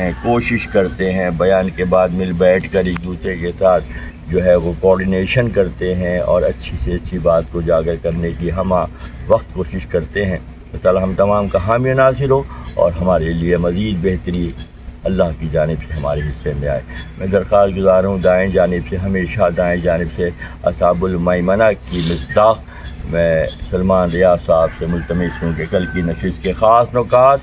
ہیں، کوشش کرتے ہیں، بیان کے بعد مل بیٹھ کر ایک دوسرے کے ساتھ جو ہے وہ کوارڈینیشن کرتے ہیں اور اچھی سے اچھی بات کو اجاگر کرنے کی ہم وقت کوشش کرتے ہیں۔ تو تعالیٰ ہم تمام کا حامی ناصر ہو اور ہمارے لیے مزید بہتری اللہ کی جانب سے ہمارے حصے میں آئے۔ میں درخواست گزار ہوں دائیں جانب سے، ہمیشہ دائیں جانب سے اصحاب المیمنہ کی مصداق میں سلمان ریاض صاحب سے ملتمس ہوں کہ کل کی نشست کے خاص نکات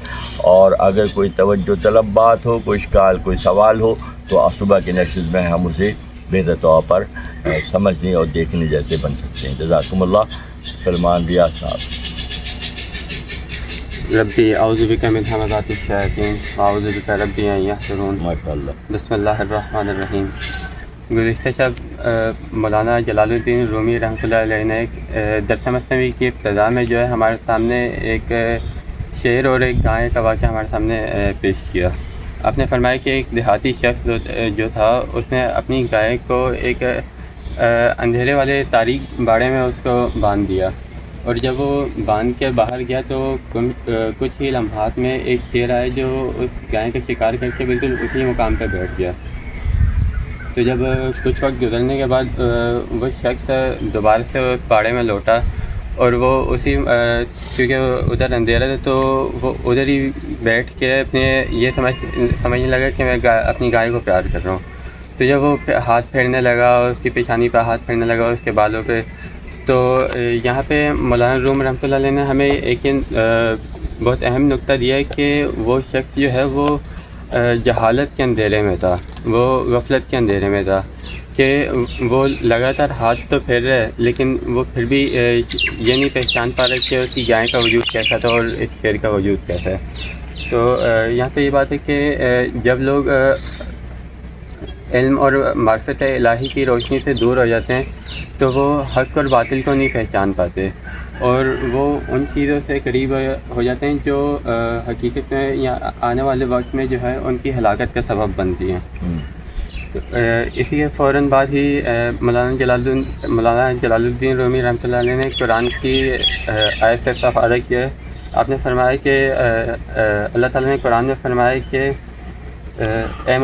اور اگر کوئی توجہ طلب بات ہو، کوئی اشکال، کوئی سوال ہو تو صبح کی نشست میں ہم اسے بہتر طور پر سمجھنے اور دیکھنے جیسے بن سکتے ہیں۔ جزاکم اللہ۔ سلمان ریاض صاحب۔ ربی اعوذ بک من همزات الشیاطین واعوذ بک ربی ان یحضرون۔ ماشاء اللہ۔ بسم اللہ الرحمن الرحیم۔ گزشتہ شب مولانا جلال الدین رومی رحمۃ اللہ علیہ نے ایک درس مثنوی کی ابتدا میں جو ہے ہمارے سامنے ایک شیر اور ایک گائے کا واقعہ ہمارے سامنے پیش کیا۔ آپ نے فرمایا کہ ایک دیہاتی شخص جو تھا اس نے اپنی گائے کو ایک اندھیرے والے تاریک باڑے میں اس کو باندھ دیا، اور جب وہ باندھ کے باہر گیا تو کچھ ہی لمحات میں ایک شیر آیا جو اس گائے کا شکار کر کے بالکل اسی مقام پہ بیٹھ گیا۔ تو جب کچھ وقت گزرنے کے بعد وہ شخص دوبارہ سے اس باڑے میں لوٹا اور وہ اسی کیونکہ ادھر اندھیرا تھا تو وہ ادھر ہی بیٹھ کے اپنے یہ سمجھنے لگا کہ میں اپنی گائے کو پیار کر رہا ہوں۔ تو جب وہ ہاتھ پھیرنے لگا، اس کی پیشانی پہ ہاتھ پھیرنے لگا، اس کے بالوں پہ، تو یہاں پہ مولانا روم رحمۃ اللہ علیہ نے ہمیں ایک بہت اہم نقطہ دیا ہے کہ وہ شخص جو ہے وہ جہالت کے اندھیرے میں تھا، وہ غفلت کے اندھیرے میں تھا کہ وہ لگاتار ہاتھ تو پھیر رہے لیکن وہ پھر بھی یہ نہیں پہچان پا رہے کہ اس کی گائے کا وجود کیسا تھا اور اس شیر کا وجود کیسا ہے۔ تو یہاں پہ یہ بات ہے کہ جب لوگ علم اور معرفت الہی کی روشنی سے دور ہو جاتے ہیں تو وہ حق اور باطل کو نہیں پہچان پاتے اور وہ ان چیزوں سے قریب ہو جاتے ہیں جو حقیقت میں یا آنے والے وقت میں جو ہے ان کی ہلاکت کا سبب بنتی ہیں۔ تو اسی کے فوراً بعد ہی مولانا جلال الدین رومی رحمۃ اللہ علیہ نے قرآن کی آیت سے استفادہ کیا ہے۔ آپ نے فرمایا کہ اللہ تعالیٰ نے قرآن میں فرمایا کہ اے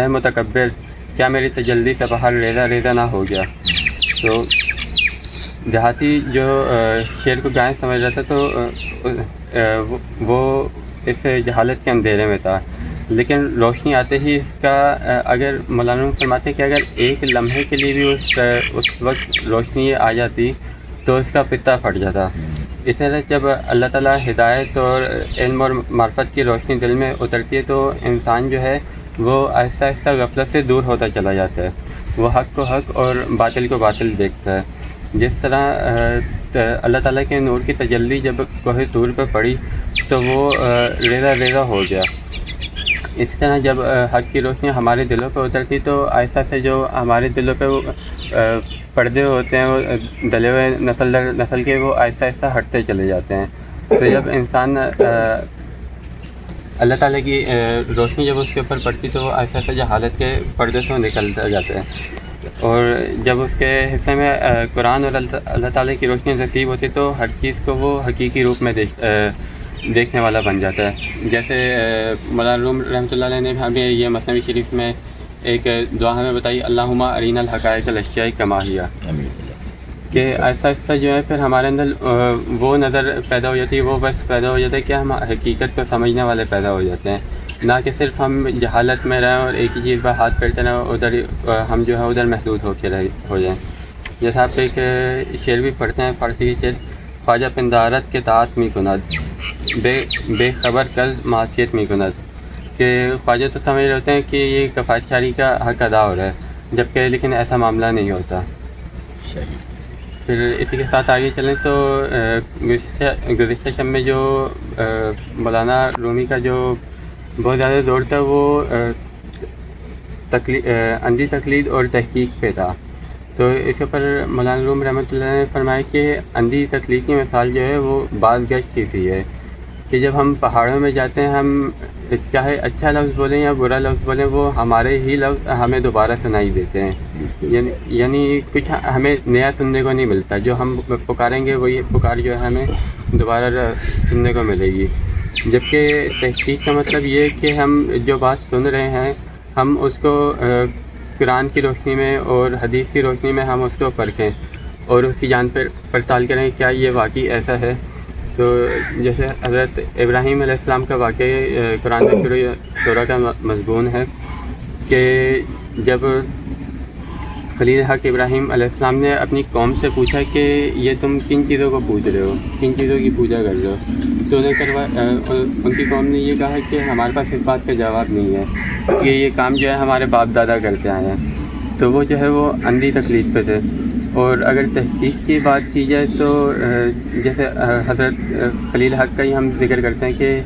متکبر، کیا میری تجلی سے باہر ریزہ ریزہ نہ ہو گیا۔ تو دیہاتی جو شیر کو گائے سمجھ رہا تھا تو وہ اس جہالت کے اندھیرے میں تھا، لیکن روشنی آتے ہی اس کا اگر مولانا فرماتے کہ اگر ایک لمحے کے لیے بھی اس وقت روشنی آ جاتی تو اس کا پتا پھٹ جاتا۔ اس طرح جب اللہ تعالیٰ ہدایت اور علم اور معرفت کی روشنی دل میں اترتی ہے تو انسان جو ہے وہ آہستہ آہستہ غفلت سے دور ہوتا چلا جاتا ہے، وہ حق کو حق اور باطل کو باطل دیکھتا ہے۔ جس طرح اللہ تعالیٰ کے نور کی تجلی جب کوہ طور پہ پڑی تو وہ ریزہ ریزہ ہو گیا۔ اسی طرح جب حق کی روشنی ہمارے دلوں پہ اترتی تو آہستہ سے جو ہمارے دلوں پہ پردے ہوتے ہیں وہ ڈلے ہوئے نسل در نسل کے وہ آہستہ آہستہ ہٹتے چلے جاتے ہیں۔ تو جب انسان اللہ تعالیٰ کی روشنی جب اس کے اوپر پڑتی تو وہ آہستہ آہستہ جہالت کے پردے سے نکلتا جاتا ہے، اور جب اس کے حصے میں قرآن اور اللہ تعالیٰ کی روشنی نصیب ہوتی تو ہر چیز کو وہ حقیقی روپ میں دیکھنے والا بن جاتا ہے۔ جیسے مولانا روم رحمۃ اللہ علیہ نے ہمیں یہ مثنوی شریف میں ایک دعا ہمیں بتائی، اللہم ارنا الحقائق الاشیاء کما ہی، کہ ایسا آہستہ جو ہے پھر ہمارے اندر وہ نظر پیدا ہو جاتی ہے، وہ بس پیدا ہو جاتا ہے کہ ہم حقیقت کو سمجھنے والے پیدا ہو جاتے ہیں، نہ کہ صرف ہم جہالت میں رہیں اور ایک ہی چیز پر ہاتھ پھیرتے رہیں، ادھر ہم جو ہے ادھر محدود ہو جائیں۔ جیسا آپ ایک شعر بھی پڑھتے ہیں، فارسی کے شعر، خواجہ پندارت کے طاعت می کند بے خبر کل معصیت می کند، کہ خواجہ تو سمجھ رہے ہوتے ہیں کہ یہ کفایت شاری کا حق ادا ہو رہا ہے، جبکہ لیکن ایسا معاملہ نہیں ہوتا۔ پھر اسی کے ساتھ آگے چلیں تو گزشتہ شب میں جو مولانا رومی کا جو بہت زیادہ دور تھا وہ اندھی تقلید اور تحقیق پہ تھا۔ تو اس کے اوپر مولانا روم رحمۃ اللہ نے فرمایا کہ اندھی تقلید کی مثال جو ہے وہ بعض گشت کی سی ہے، کہ جب ہم پہاڑوں میں جاتے ہیں ہم چاہے اچھا لفظ بولیں یا برا لفظ بولیں وہ ہمارے ہی لفظ ہمیں دوبارہ سنائی دیتے ہیں، یعنی کچھ ہمیں نیا سننے کو نہیں ملتا، جو ہم پکاریں گے وہی پکار جو ہے ہمیں دوبارہ سننے کو ملے گی۔ جبکہ تحقیق کا مطلب یہ ہے کہ ہم جو بات سن رہے ہیں ہم اس کو قرآن کی روشنی میں اور حدیث کی روشنی میں ہم اس کو پرکھیں اور اس کی جانچ پڑتال کریں کیا یہ واقعی ایسا ہے. تو جیسے حضرت ابراہیم علیہ السلام کا واقعہ قرآن میں شروع سورہ کا مضمون ہے کہ جب خلیل حق ابراہیم علیہ السلام نے اپنی قوم سے پوچھا کہ یہ تم کن چیزوں کو پوچھ رہے ہو, کن چیزوں کی پوجا کر رہے ہو, تو ان کی قوم نے یہ کہا کہ ہمارے پاس اس بات کا جواب نہیں ہے کہ یہ کام جو ہے ہمارے باپ دادا کرتے آئے ہیں. تو وہ جو ہے وہ اندھی تقلید پہ تھے. اور اگر تحقیق کی بات کی جائے تو جیسے حضرت خلیل حق کا ہی ہم ذکر کرتے ہیں کہ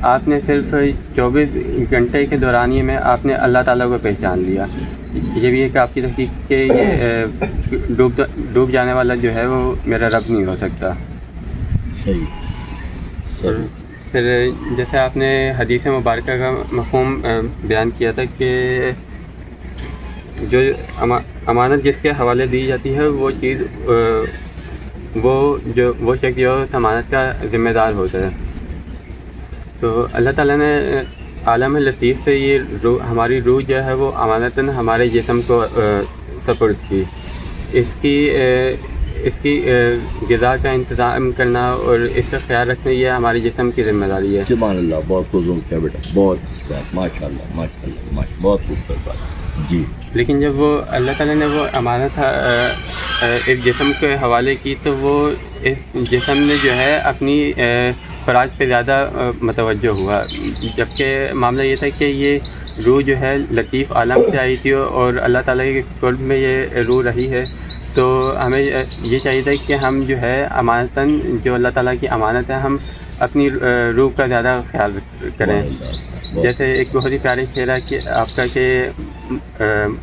آپ نے صرف 24 گھنٹے کے دورانیے میں آپ نے اللہ تعالیٰ کو پہچان لیا. یہ بھی ہے کہ آپ کی تحقیق کے یہ ڈوب جانے والا جو ہے وہ میرا رب نہیں ہو سکتا. صحیح. پھر جیسے آپ نے حدیث مبارکہ کا مفہوم بیان کیا تھا کہ جو امانت جس کے حوالے دی جاتی ہے وہ چیز وہ شخص جو اس امانت کا ذمہ دار ہوتا ہے. تو اللہ تعالیٰ نے عالم لطیف سے یہ ہماری روح جو ہے وہ امانتاً ہمارے جسم کو سپرد کی. اس کی غذا کا انتظام کرنا اور اس کا خیال رکھنا یہ ہمارے جسم کی ذمہ داری ہے. سبحان اللہ, بہت خوبصورت ہے بیٹا, بہت ماشاء اللہ ماشاء اللہ بہت خوبصورت بات. جی. لیکن جب وہ اللہ تعالیٰ نے وہ امانت اس جسم کے حوالے کی تو وہ اس جسم نے جو ہے اپنی خوراک پہ زیادہ متوجہ ہوا, جبکہ معاملہ یہ تھا کہ یہ روح جو ہے لطیف عالم سے آئی تھی اور اللہ تعالیٰ کے قرب میں یہ روح رہی ہے. تو ہمیں یہ چاہیے تھا کہ ہم جو ہے امانتاً جو اللہ تعالیٰ کی امانت ہے ہم اپنی روح کا زیادہ خیال کریں. جیسے ایک بہت ہی پیارے شعر ہے کہ آپ کا کہ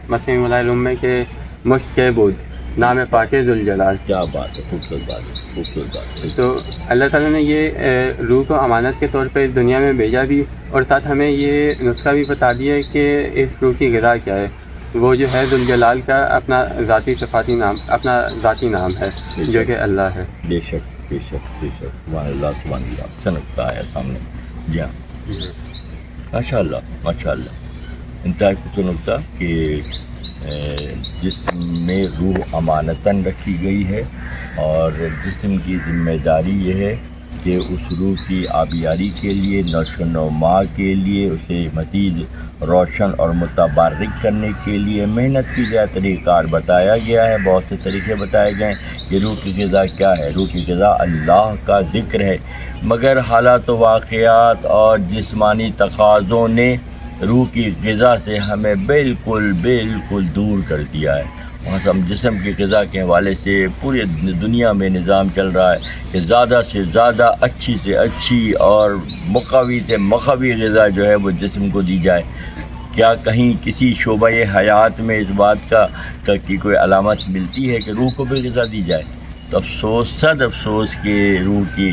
مسیح مولا روم میں کہ مشک بود نام پاک ذوالجلال. کیا بات ہے, خوبصورت بات ہے, خوبصورت بات ہے. تو اللہ تعالیٰ نے یہ روح کو امانت کے طور پہ اس دنیا میں بھیجا بھی اور ساتھ ہمیں یہ نسخہ بھی بتا دیا ہے کہ اس روح کی غذا کیا ہے. وہ جو ہے ذوالجلال کا اپنا ذاتی صفاتی نام, اپنا ذاتی نام ہے جو کہ اللہ ہے. بے شک بے شک بے شک. سبحان اللہ سبحان اللہ. چمکتا ہے سامنے. جی ہاں ماشاء اللہ ماشاء اللہ. انتہائی خوبصورت نکتہ کہ جسم میں روح امانتاً رکھی گئی ہے اور جسم کی ذمہ داری یہ ہے کہ اس روح کی آبیاری کے لیے نشو و نما کے لیے اسے مزید روشن اور متبارک کرنے کے لیے محنت کی جائے. طریقہ کار بتایا گیا ہے, بہت سے طریقے بتائے گئے ہیں کہ روح کی غذا کیا ہے. روح کی غذا اللہ کا ذکر ہے, مگر حالات و واقعات اور جسمانی تقاضوں نے روح کی غذا سے ہمیں بالکل بالکل دور کر دیا ہے. ہم جسم کی غذا کے حوالے سے پوری دنیا میں نظام چل رہا ہے کہ زیادہ سے زیادہ اچھی سے اچھی اور مقوی سے مقوی غذا جو ہے وہ جسم کو دی جائے. کیا کہیں کسی شعبہ حیات میں اس بات کا کی کوئی علامت ملتی ہے کہ روح کو بھی غذا دی جائے؟ تو افسوس, صد افسوس کہ روح کی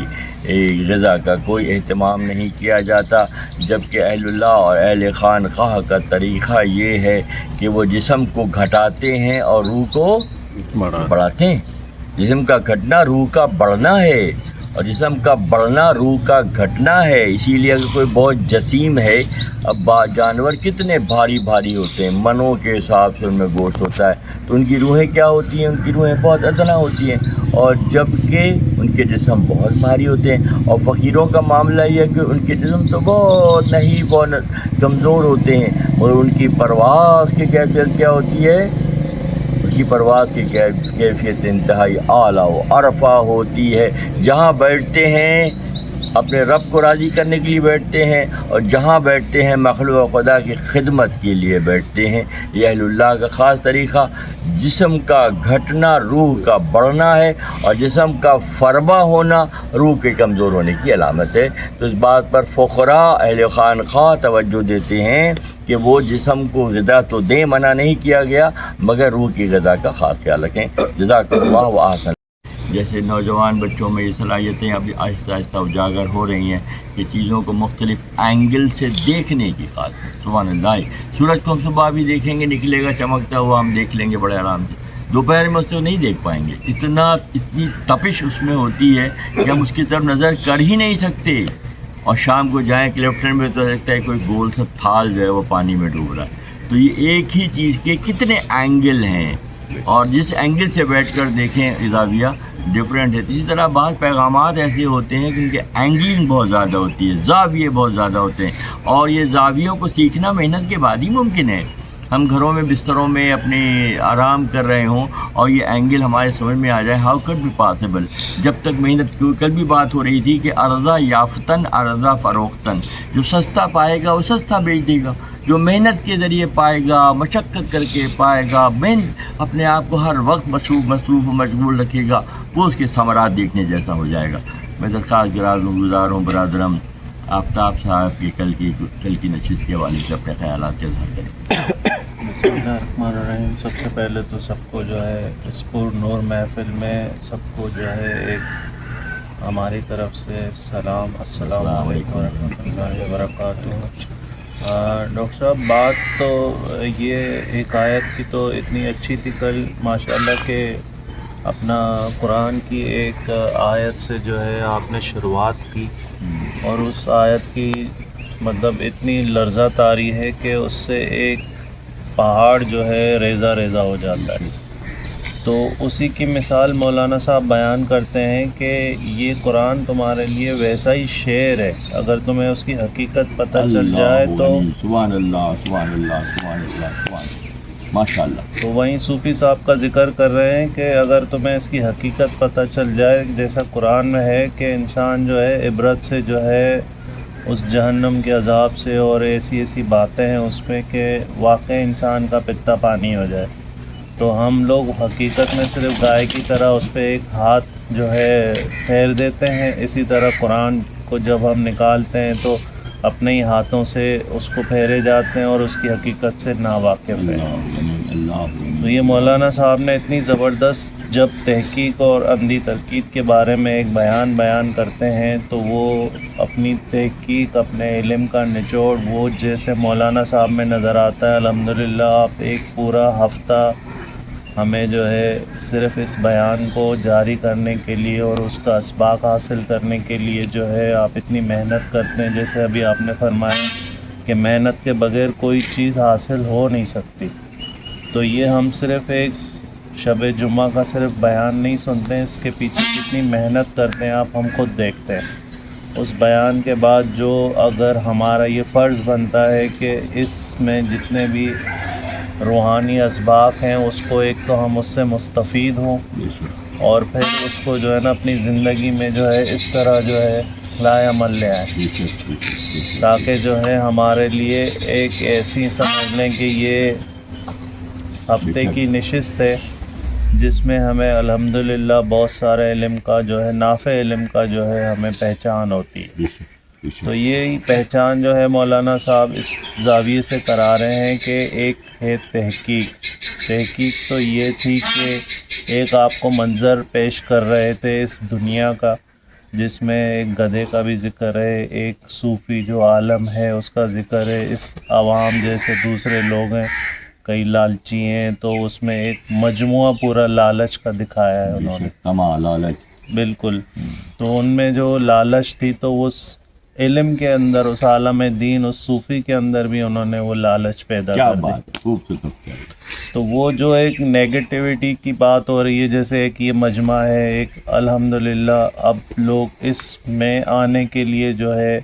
غذا کا کوئی اہتمام نہیں کیا جاتا, جبکہ اہل اللہ اور اہل خانقاہ کا طریقہ یہ ہے کہ وہ جسم کو گھٹاتے ہیں اور روح کو بڑھاتے ہیں. جسم کا گھٹنا روح کا بڑھنا ہے اور جسم کا بڑھنا روح کا گھٹنا ہے. اسی لیے اگر کوئی بہت جسیم ہے, اب جانور کتنے بھاری بھاری ہوتے ہیں, منوں کے حساب سے ان میں گوشت ہوتا ہے, تو ان کی روحیں کیا ہوتی ہیں؟ ان کی روحیں بہت ادنا ہوتی ہیں, اور جبکہ ان کے جسم بہت بھاری ہوتے ہیں. اور فقیروں کا معاملہ یہ ہے کہ ان کے جسم تو بہت نہیں بہت کمزور ہوتے ہیں, اور ان کی پرواز کی کیفیت کیا ہوتی ہے؟ کی پرواز کی کیفیت انتہائی اعلیٰ و عرفہ ہوتی ہے. جہاں بیٹھتے ہیں اپنے رب کو راضی کرنے کے لیے بیٹھتے ہیں, اور جہاں بیٹھتے ہیں مخلوق خدا کی خدمت کے لیے بیٹھتے ہیں. یہ اہل اللہ کا خاص طریقہ. جسم کا گھٹنا روح کا بڑھنا ہے, اور جسم کا فربا ہونا روح کے کمزور ہونے کی علامت ہے. تو اس بات پر فقراء اہل خانقاہ توجہ دیتے ہیں کہ وہ جسم کو غذا تو دیں, منع نہیں کیا گیا, مگر روح کی غذا کا خاص خیال رکھیں. جزاک اللہ و احسن. جیسے نوجوان بچوں میں یہ صلاحیتیں ابھی آہستہ آہستہ اجاگر ہو رہی ہیں کہ چیزوں کو مختلف اینگل سے دیکھنے کی خاطر. سبحان اللہ. سورج کو ہم صبح بھی دیکھیں گے, نکلے گا چمکتا ہوا, ہم دیکھ لیں گے بڑے آرام سے. دوپہر میں اس کو نہیں دیکھ پائیں گے, اتنی تپش اس میں ہوتی ہے کہ ہم اس کی طرف نظر کر ہی نہیں سکتے. اور شام کو جائیں کلفٹن میں تو لگتا ہے کوئی گول سا تھال جو ہے وہ پانی میں ڈوب رہا ہے. تو یہ ایک ہی چیز کے کتنے اینگل ہیں، اور جس اینگل سے بیٹھ کر دیکھیں زاویہ ڈفرینٹ ہے. اسی طرح بعض پیغامات ایسے ہوتے ہیں کہ ان کے اینگلنگ بہت زیادہ ہوتی ہے، زاویے بہت زیادہ ہوتے ہیں، اور یہ زاویوں کو سیکھنا محنت کے بعد ہی ممکن ہے. ہم گھروں میں بستروں میں اپنے آرام کر رہے ہوں اور یہ اینگل ہمارے سمجھ میں آ جائے، ہاؤ کڈ بی پاسبل. جب تک محنت، کل بھی بات ہو رہی تھی کہ ارضا یافتن ارضا فروختن، جو سستا پائے گا وہ سستا بیچ دے گا، جو محنت کے ذریعے پائے گا، مشقت کر کے پائے گا، اپنے آپ کو ہر وقت مصروف و مشغول رکھے گا، وہ اس کے ثمرات دیکھنے جیسا ہو جائے گا. میں درخواست گزار ہوں برادرم آفتاب صاحب کی کل کی نشست کے حوالے سے اپنے خیالات کا اظہار کریں. بسم اللہ الرحمن الرحیم. سب سے پہلے تو سب کو جو ہے اس پر نور محفل میں سب کو جو ہے ایک ہماری طرف سے سلام، السلام علیکم ورحمۃ اللہ وبرکاتہ. ڈاکٹر صاحب، بات تو یہ ایک آیت کی تو اتنی اچھی تھی کل ماشاءاللہ کہ اپنا قرآن کی ایک آیت سے جو ہے آپ نے شروعات کی، اور اس آیت کی مطلب اتنی لرزہ طاری ہے کہ اس سے ایک پہاڑ جو ہے ریزہ ریزہ ہو جاتا ہے. تو اسی کی مثال مولانا صاحب بیان کرتے ہیں کہ یہ قرآن تمہارے لیے ویسا ہی شعر ہے، اگر تمہیں اس کی حقیقت پتہ چل جائے تو سبحان اللہ سبحان اللہ سبحان اللہ سبحان ماشاء اللہ. تو وہیں صوفی صاحب کا ذکر کر رہے ہیں کہ اگر تمہیں اس کی حقیقت پتہ چل جائے، جیسا قرآن میں ہے کہ انسان جو ہے عبرت سے جو ہے اس جہنم کے عذاب سے، اور ایسی باتیں ہیں اس میں کہ واقع انسان کا پتا پانی ہو جائے. تو ہم لوگ حقیقت میں صرف گائے کی طرح اس پہ ایک ہاتھ جو ہے پھیر دیتے ہیں، اسی طرح قرآن کو جب ہم نکالتے ہیں تو اپنے ہی ہاتھوں سے اس کو پھیرے جاتے ہیں اور اس کی حقیقت سے ناواقف ہیں. تو یہ مولانا صاحب نے اتنی زبردست جب تحقیق اور عملی تنقید کے بارے میں ایک بیان کرتے ہیں تو وہ اپنی تحقیق، اپنے علم کا نچوڑ وہ جیسے مولانا صاحب میں نظر آتا ہے. الحمدللہ آپ ایک پورا ہفتہ ہمیں جو ہے صرف اس بیان کو جاری کرنے کے لیے اور اس کا اسباق حاصل کرنے کے لیے جو ہے آپ اتنی محنت کرتے ہیں. جیسے ابھی آپ نے فرمایا کہ محنت کے بغیر کوئی چیز حاصل ہو نہیں سکتی. تو یہ ہم صرف ایک شب جمعہ کا صرف بیان نہیں سنتے ہیں، اس کے پیچھے کتنی محنت کرتے ہیں آپ ہم خود دیکھتے ہیں. اس بیان کے بعد جو اگر ہمارا یہ فرض بنتا ہے کہ اس میں جتنے بھی روحانی اسباق ہیں اس کو ایک تو ہم اس سے مستفید ہوں، اور پھر اس کو جو ہے نا اپنی زندگی میں جو ہے اس طرح جو ہے لائے عمل لے آئیں، تاکہ جو ہے ہمارے لیے ایک ایسی سمجھ لیں کہ یہ ہفتے کی نشست ہے جس میں ہمیں الحمدللہ بہت سارے علم کا جو ہے نافع علم کا جو ہے ہمیں پہچان ہوتی ہے. تو یہی پہچان جو ہے مولانا صاحب اس زاویے سے کرا رہے ہیں کہ ایک ہے تحقیق تو یہ تھی کہ ایک آپ کو منظر پیش کر رہے تھے اس دنیا کا، جس میں ایک گدھے کا بھی ذکر ہے، ایک صوفی جو عالم ہے اس کا ذکر ہے، اس عوام جیسے دوسرے لوگ ہیں کئی لالچی ہیں، تو اس میں ایک مجموعہ پورا لالچ کا دکھایا ہے انہوں نے. لالچ بالکل. تو ان میں جو لالچ تھی تو اس علم کے اندر، اس عالم دین، اس صوفی کے اندر بھی انہوں نے وہ لالچ پیدا کر دی. تو وہ جو ایک نیگیٹیوٹی کی بات ہو رہی ہے، جیسے ایک یہ مجمع ہے، ایک الحمدللہ اب لوگ اس میں آنے کے لیے جو ہے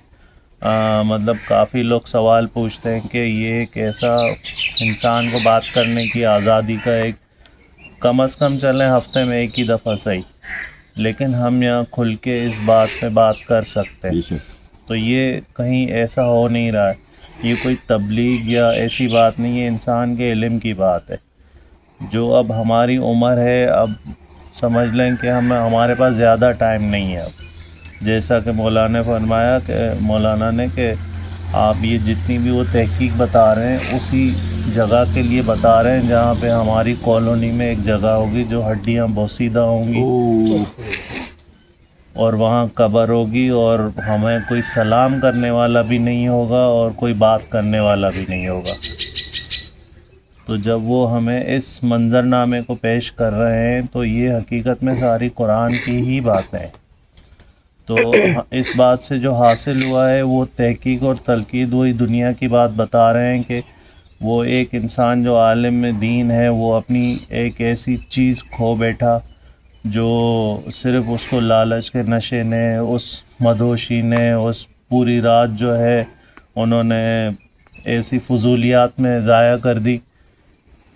مطلب کافی لوگ سوال پوچھتے ہیں کہ یہ ایک ایسا انسان کو بات کرنے کی آزادی کا ایک کم از کم چلیں ہفتے میں ایک ہی دفعہ صحیح، لیکن ہم یہاں کھل کے اس بات پہ بات کر سکتے ہیں. تو یہ کہیں ایسا ہو نہیں رہا ہے، یہ کوئی تبلیغ یا ایسی بات نہیں ہے، انسان کے علم کی بات ہے. جو اب ہماری عمر ہے، اب سمجھ لیں کہ ہمارے پاس زیادہ ٹائم نہیں ہے. اب جیسا کہ مولانا نے فرمایا کہ مولانا نے کہ آپ یہ جتنی بھی وہ تحقیق بتا رہے ہیں اسی جگہ کے لیے بتا رہے ہیں جہاں پہ ہماری کالونی میں ایک جگہ ہوگی جو ہڈیاں بوسیدہ ہوں گی، اور وہاں قبر ہوگی، اور ہمیں کوئی سلام کرنے والا بھی نہیں ہوگا اور کوئی بات کرنے والا بھی نہیں ہوگا. تو جب وہ ہمیں اس منظرنامے کو پیش کر رہے ہیں تو یہ حقیقت میں ساری قرآن کی ہی باتیں ہیں. تو اس بات سے جو حاصل ہوا ہے وہ تحقیق اور تنقید وہی دنیا کی بات بتا رہے ہیں کہ وہ ایک انسان جو عالم دین ہے وہ اپنی ایک ایسی چیز کھو بیٹھا جو صرف اس کو لالچ کے نشے نے، اس مدہوشی نے، اس پوری رات جو ہے انہوں نے ایسی فضولیات میں ضائع کر دی۔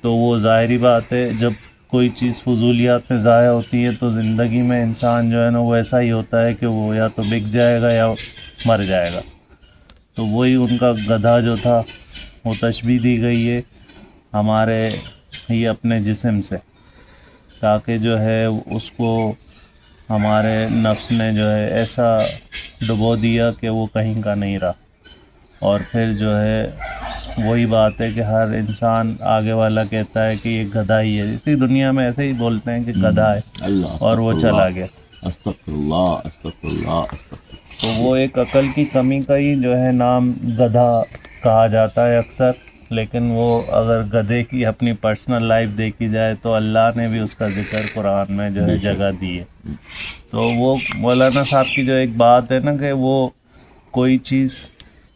تو وہ ظاہری بات ہے جب کوئی چیز فضولیات میں ضائع ہوتی ہے تو زندگی میں انسان جو ہے نا وہ ایسا ہی ہوتا ہے کہ وہ یا تو بک جائے گا یا مر جائے گا۔ تو وہی ان کا گدھا جو تھا وہ تشبیہ دی گئی ہے ہمارے ہی اپنے جسم سے، تاکہ جو ہے اس کو ہمارے نفس نے جو ہے ایسا ڈبو دیا کہ وہ کہیں کا نہیں رہا۔ اور پھر جو ہے وہی بات ہے کہ ہر انسان آگے والا کہتا ہے کہ یہ گدھا ہی ہے، اسی دنیا میں ایسے ہی بولتے ہیں کہ گدھا ہے اللہ اور وہ چلا گیا۔ استغفر اللہ استغفر اللہ استغفر اللہ۔ تو وہ ایک عقل کی کمی کا ہی جو ہے نام گدھا کہا جاتا ہے اکثر، لیکن وہ اگر گدھے کی اپنی پرسنل لائف دیکھی جائے تو اللہ نے بھی اس کا ذکر قرآن میں جو ہے جگہ دی ہے۔ تو وہ مولانا صاحب کی جو ایک بات ہے نا کہ وہ کوئی چیز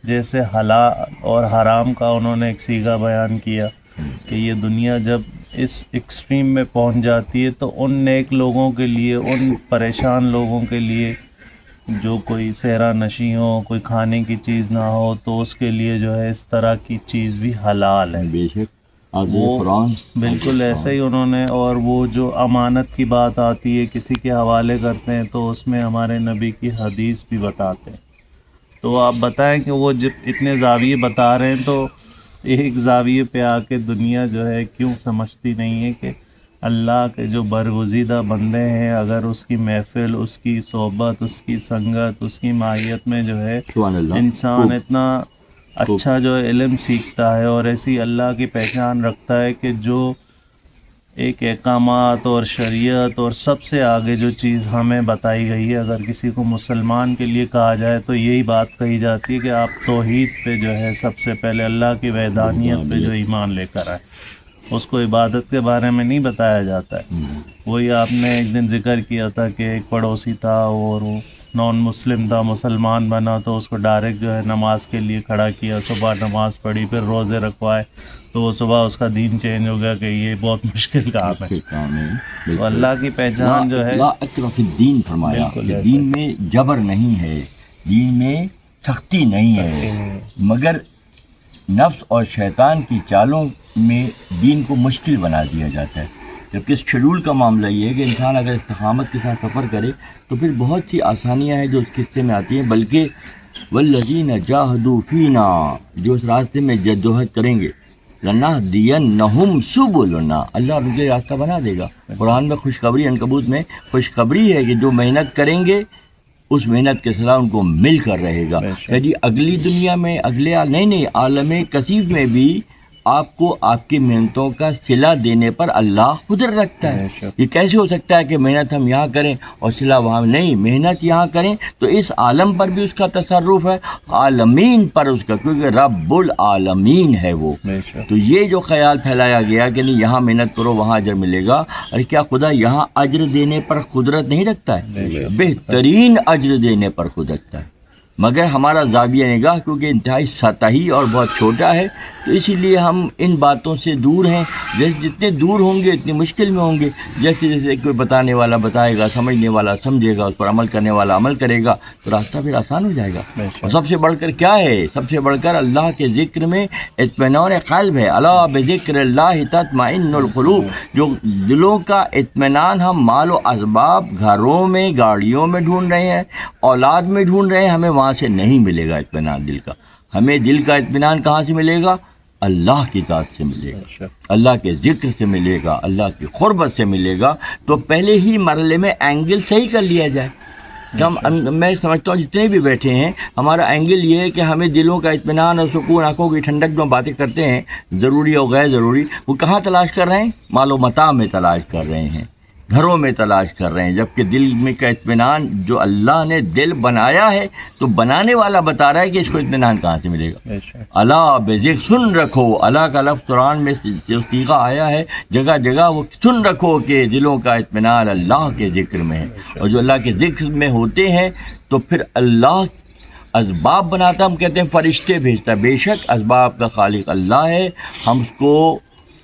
جیسے حلال اور حرام کا انہوں نے ایک صیغہ بیان کیا کہ یہ دنیا جب اس ایکسٹریم میں پہنچ جاتی ہے تو ان نیک لوگوں کے لیے، ان پریشان لوگوں کے لیے جو کوئی صحرا نشیں ہو، کوئی کھانے کی چیز نہ ہو، تو اس کے لیے جو ہے اس طرح کی چیز بھی حلال ہے۔ بے شک وہ قرآن بالکل ایسے ہی انہوں نے، اور وہ جو امانت کی بات آتی ہے کسی کے حوالے کرتے ہیں تو اس میں ہمارے نبی کی حدیث بھی بتاتے ہیں۔ تو آپ بتائیں کہ وہ جب اتنے زاویے بتا رہے ہیں تو ایک زاویے پہ آ کے دنیا جو ہے کیوں سمجھتی نہیں ہے کہ اللہ کے جو برگزیدہ بندے ہیں، اگر اس کی محفل، اس کی صحبت، اس کی سنگت، اس کی ماہیت میں جو ہے سبحان اللہ انسان اتنا اچھا جو ہے علم سیکھتا ہے اور ایسی اللہ کی پہچان رکھتا ہے کہ جو ایک احکامات اور شریعت اور سب سے آگے جو چیز ہمیں بتائی گئی ہے، اگر کسی کو مسلمان کے لیے کہا جائے تو یہی بات کہی جاتی ہے کہ آپ توحید پہ جو ہے سب سے پہلے اللہ کی وحدانیت پہ جو ایمان لے کر آئے۔ اس کو عبادت کے بارے میں نہیں بتایا جاتا ہے۔ وہی آپ نے ایک دن ذکر کیا تھا کہ ایک پڑوسی تھا اور وہ نان مسلم تھا، مسلمان بنا تو اس کو ڈائریکٹ جو ہے نماز کے لیے کھڑا کیا، صبح نماز پڑھی، پھر روزے رکھوائے، تو وہ صبح اس کا دین چینج ہو گیا کہ یہ بہت مشکل کام ہے۔ تو اللہ کی پہچان جو ہے لا اکرہ فی الدین فرمایا کہ دین میں جبر نہیں ہے، دین میں سختی نہیں ہے، مگر نفس اور شیطان کی چالوں میں دین کو مشکل بنا دیا جاتا ہے۔ جبکہ اس شیڈول کا معاملہ یہ ہے کہ انسان اگر استقامت کے ساتھ سفر کرے تو پھر بہت سی آسانیاں ہیں جو اس قصے میں آتی ہیں، بلکہ والذین جاہدوا فینا، جو اس راستے میں جدوجہد کریں گے، لنہدینہم سبلنا، اللہ ان کے راستہ بنا دے گا۔ قرآن میں خوشخبری، عنکبوت میں خوشخبری ہے کہ جو محنت کریں گے اس محنت کے صلاح ان کو مل کر رہے گا۔ یعنی اگلی دنیا میں، اگلے نہیں عالم کثیف میں بھی آپ کو آپ کی محنتوں کا صلہ دینے پر اللہ قدرت رکھتا ہے۔ یہ کیسے ہو سکتا ہے کہ محنت ہم یہاں کریں اور صلہ وہاں نہیں؟ محنت یہاں کریں تو اس عالم پر بھی اس کا تصرف ہے، عالمین پر اس کا، کیونکہ رب العالمین ہے وہ۔ تو یہ جو خیال پھیلایا گیا کہ نہیں یہاں محنت کرو وہاں اجر ملے گا، ارے کیا خدا یہاں اجر دینے پر قدرت نہیں رکھتا ہے؟ بہترین اجر دینے پر خود رکھتا ہے، مگر ہمارا زاویہ نگاہ کیونکہ انتہائی سطحی اور بہت چھوٹا ہے، تو اسی لیے ہم ان باتوں سے دور ہیں۔ جیسے جتنے دور ہوں گے اتنی مشکل میں ہوں گے۔ جیسے جیسے کوئی بتانے والا بتائے گا، سمجھنے والا سمجھے گا، اس پر عمل کرنے والا عمل کرے گا تو راستہ پھر آسان ہو جائے گا۔ اور سب سے بڑھ کر کیا ہے؟ سب سے بڑھ کر اللہ کے ذکر میں اطمینان قلب ہے۔ الا بذکر اللہ تطمئن القلوب، جو دلوں کا اطمینان ہم مال و اسباب، گھروں میں، گاڑیوں میں ڈھونڈ رہے ہیں، اولاد میں ڈھونڈ رہے ہیں، ہمیں وہاں سے نہیں ملے گا اطمینان دل کا۔ ہمیں دل کا اطمینان کہاں سے ملے گا؟ اللہ کی ذات سے ملے گا، اللہ کے ذکر سے ملے گا، اللہ کی قربت سے ملے گا۔ تو پہلے ہی مرحلے میں اینگل صحیح کر لیا جائے۔ میں سمجھتا ہوں جتنے بھی بیٹھے ہیں ہمارا اینگل یہ ہے کہ ہمیں دلوں کا اطمینان اور سکون، آنکھوں کی ٹھنڈک جو باتیں کرتے ہیں ضروری اور غیر ضروری، وہ کہاں تلاش کر رہے ہیں؟ مال و متاع میں تلاش کر رہے ہیں، گھروں میں تلاش کر رہے ہیں، جبکہ دل میں کا اطمینان جو اللہ نے دل بنایا ہے تو بنانے والا بتا رہا ہے کہ اس کو اطمینان کہاں سے ملے گا۔ اللہ بذکر، سن رکھو، اللہ کا لفظ قرآن میں جو صیغہ آیا ہے جگہ جگہ، وہ سن رکھو کہ دلوں کا اطمینان اللہ کے ذکر میں ہے، اور جو اللہ کے ذکر میں ہوتے ہیں تو پھر اللہ اسباب بناتا، ہم کہتے ہیں فرشتے بھیجتا ہے، بے شک اسباب کا خالق اللہ ہے. ہم اس کو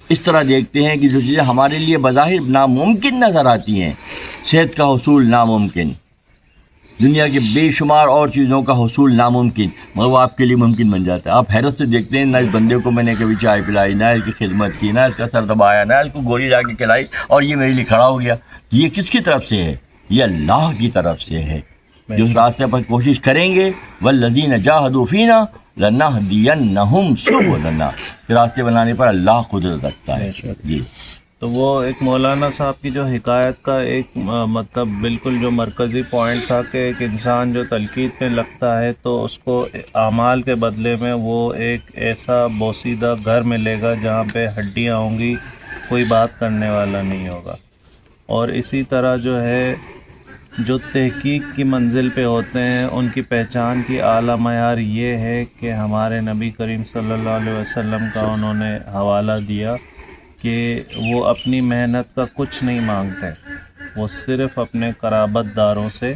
اس طرح دیکھتے ہیں کہ جو چیزیں ہمارے لیے بظاہر ناممکن نظر آتی ہیں، صحت کا حصول ناممکن، دنیا کے بے شمار اور چیزوں کا حصول ناممکن، مگر وہ آپ کے لیے ممکن بن جاتا ہے. آپ حیرت سے دیکھتے ہیں، نہ اس بندے کو میں نے کبھی چائے پلائی، نہ اس کی خدمت کی، نہ اس کا سر دبایا، نہ اس کو گولی لا کے کھلائی، اور یہ میرے لیے کھڑا ہو گیا. یہ کس کی طرف سے ہے؟ یہ اللہ کی طرف سے ہے. جو اس راستے پر کوشش کریں گے، والذین جاہدوا فینا لنہدینہم سبلنا، راستے بنانے پر اللہ قدرت رکھتا ہے. جی تو وہ ایک مولانا صاحب کی جو حکایت کا ایک مطلب بالکل جو مرکزی پوائنٹ تھا کہ ایک انسان جو تلقید میں لگتا ہے تو اس کو اعمال کے بدلے میں وہ ایک ایسا بوسیدہ گھر ملے گا جہاں پہ ہڈیاں ہوں گی، کوئی بات کرنے والا نہیں ہوگا. اور اسی طرح جو ہے جو تحقیق کی منزل پہ ہوتے ہیں ان کی پہچان کی اعلیٰ معیار یہ ہے کہ ہمارے نبی کریم صلی اللہ علیہ وسلم کا انہوں نے حوالہ دیا کہ وہ اپنی محنت کا کچھ نہیں مانگتے، وہ صرف اپنے قرابت داروں سے